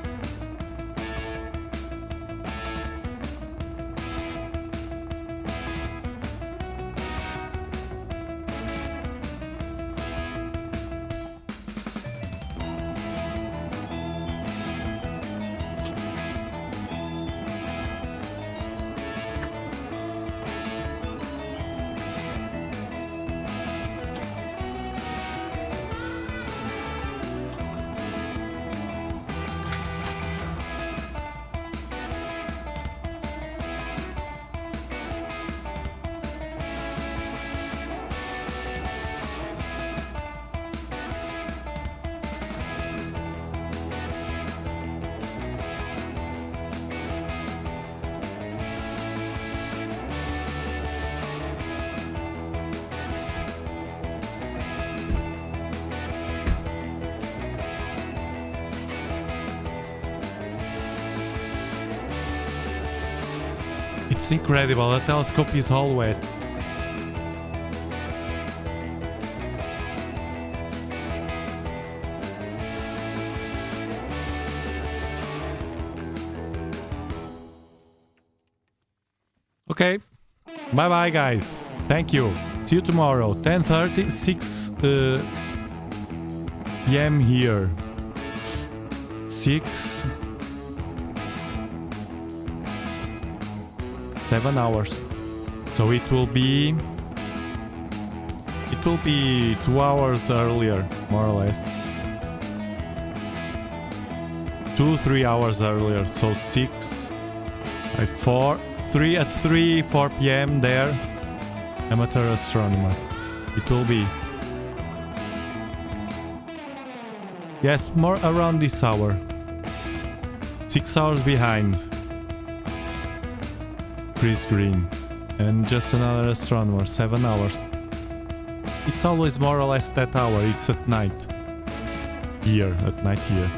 It's incredible, the telescope is all wet. Okay, bye bye guys, thank you. See you tomorrow, 10:30, 6 p.m. here. 7 hours. So it will be 2 hours earlier, more or less. 2-3 hours earlier. So 6, 4 p.m. there. Amateur astronomer. It will be. Yes, more around this hour. 6 hours behind. Chris Green. And just another astronomer, 7 hours. It's always more or less that hour, it's at night. Here, at night here.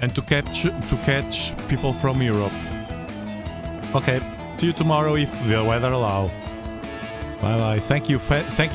And to catch people from Europe. Okay, see you tomorrow if the weather allow. Bye bye. Thank you.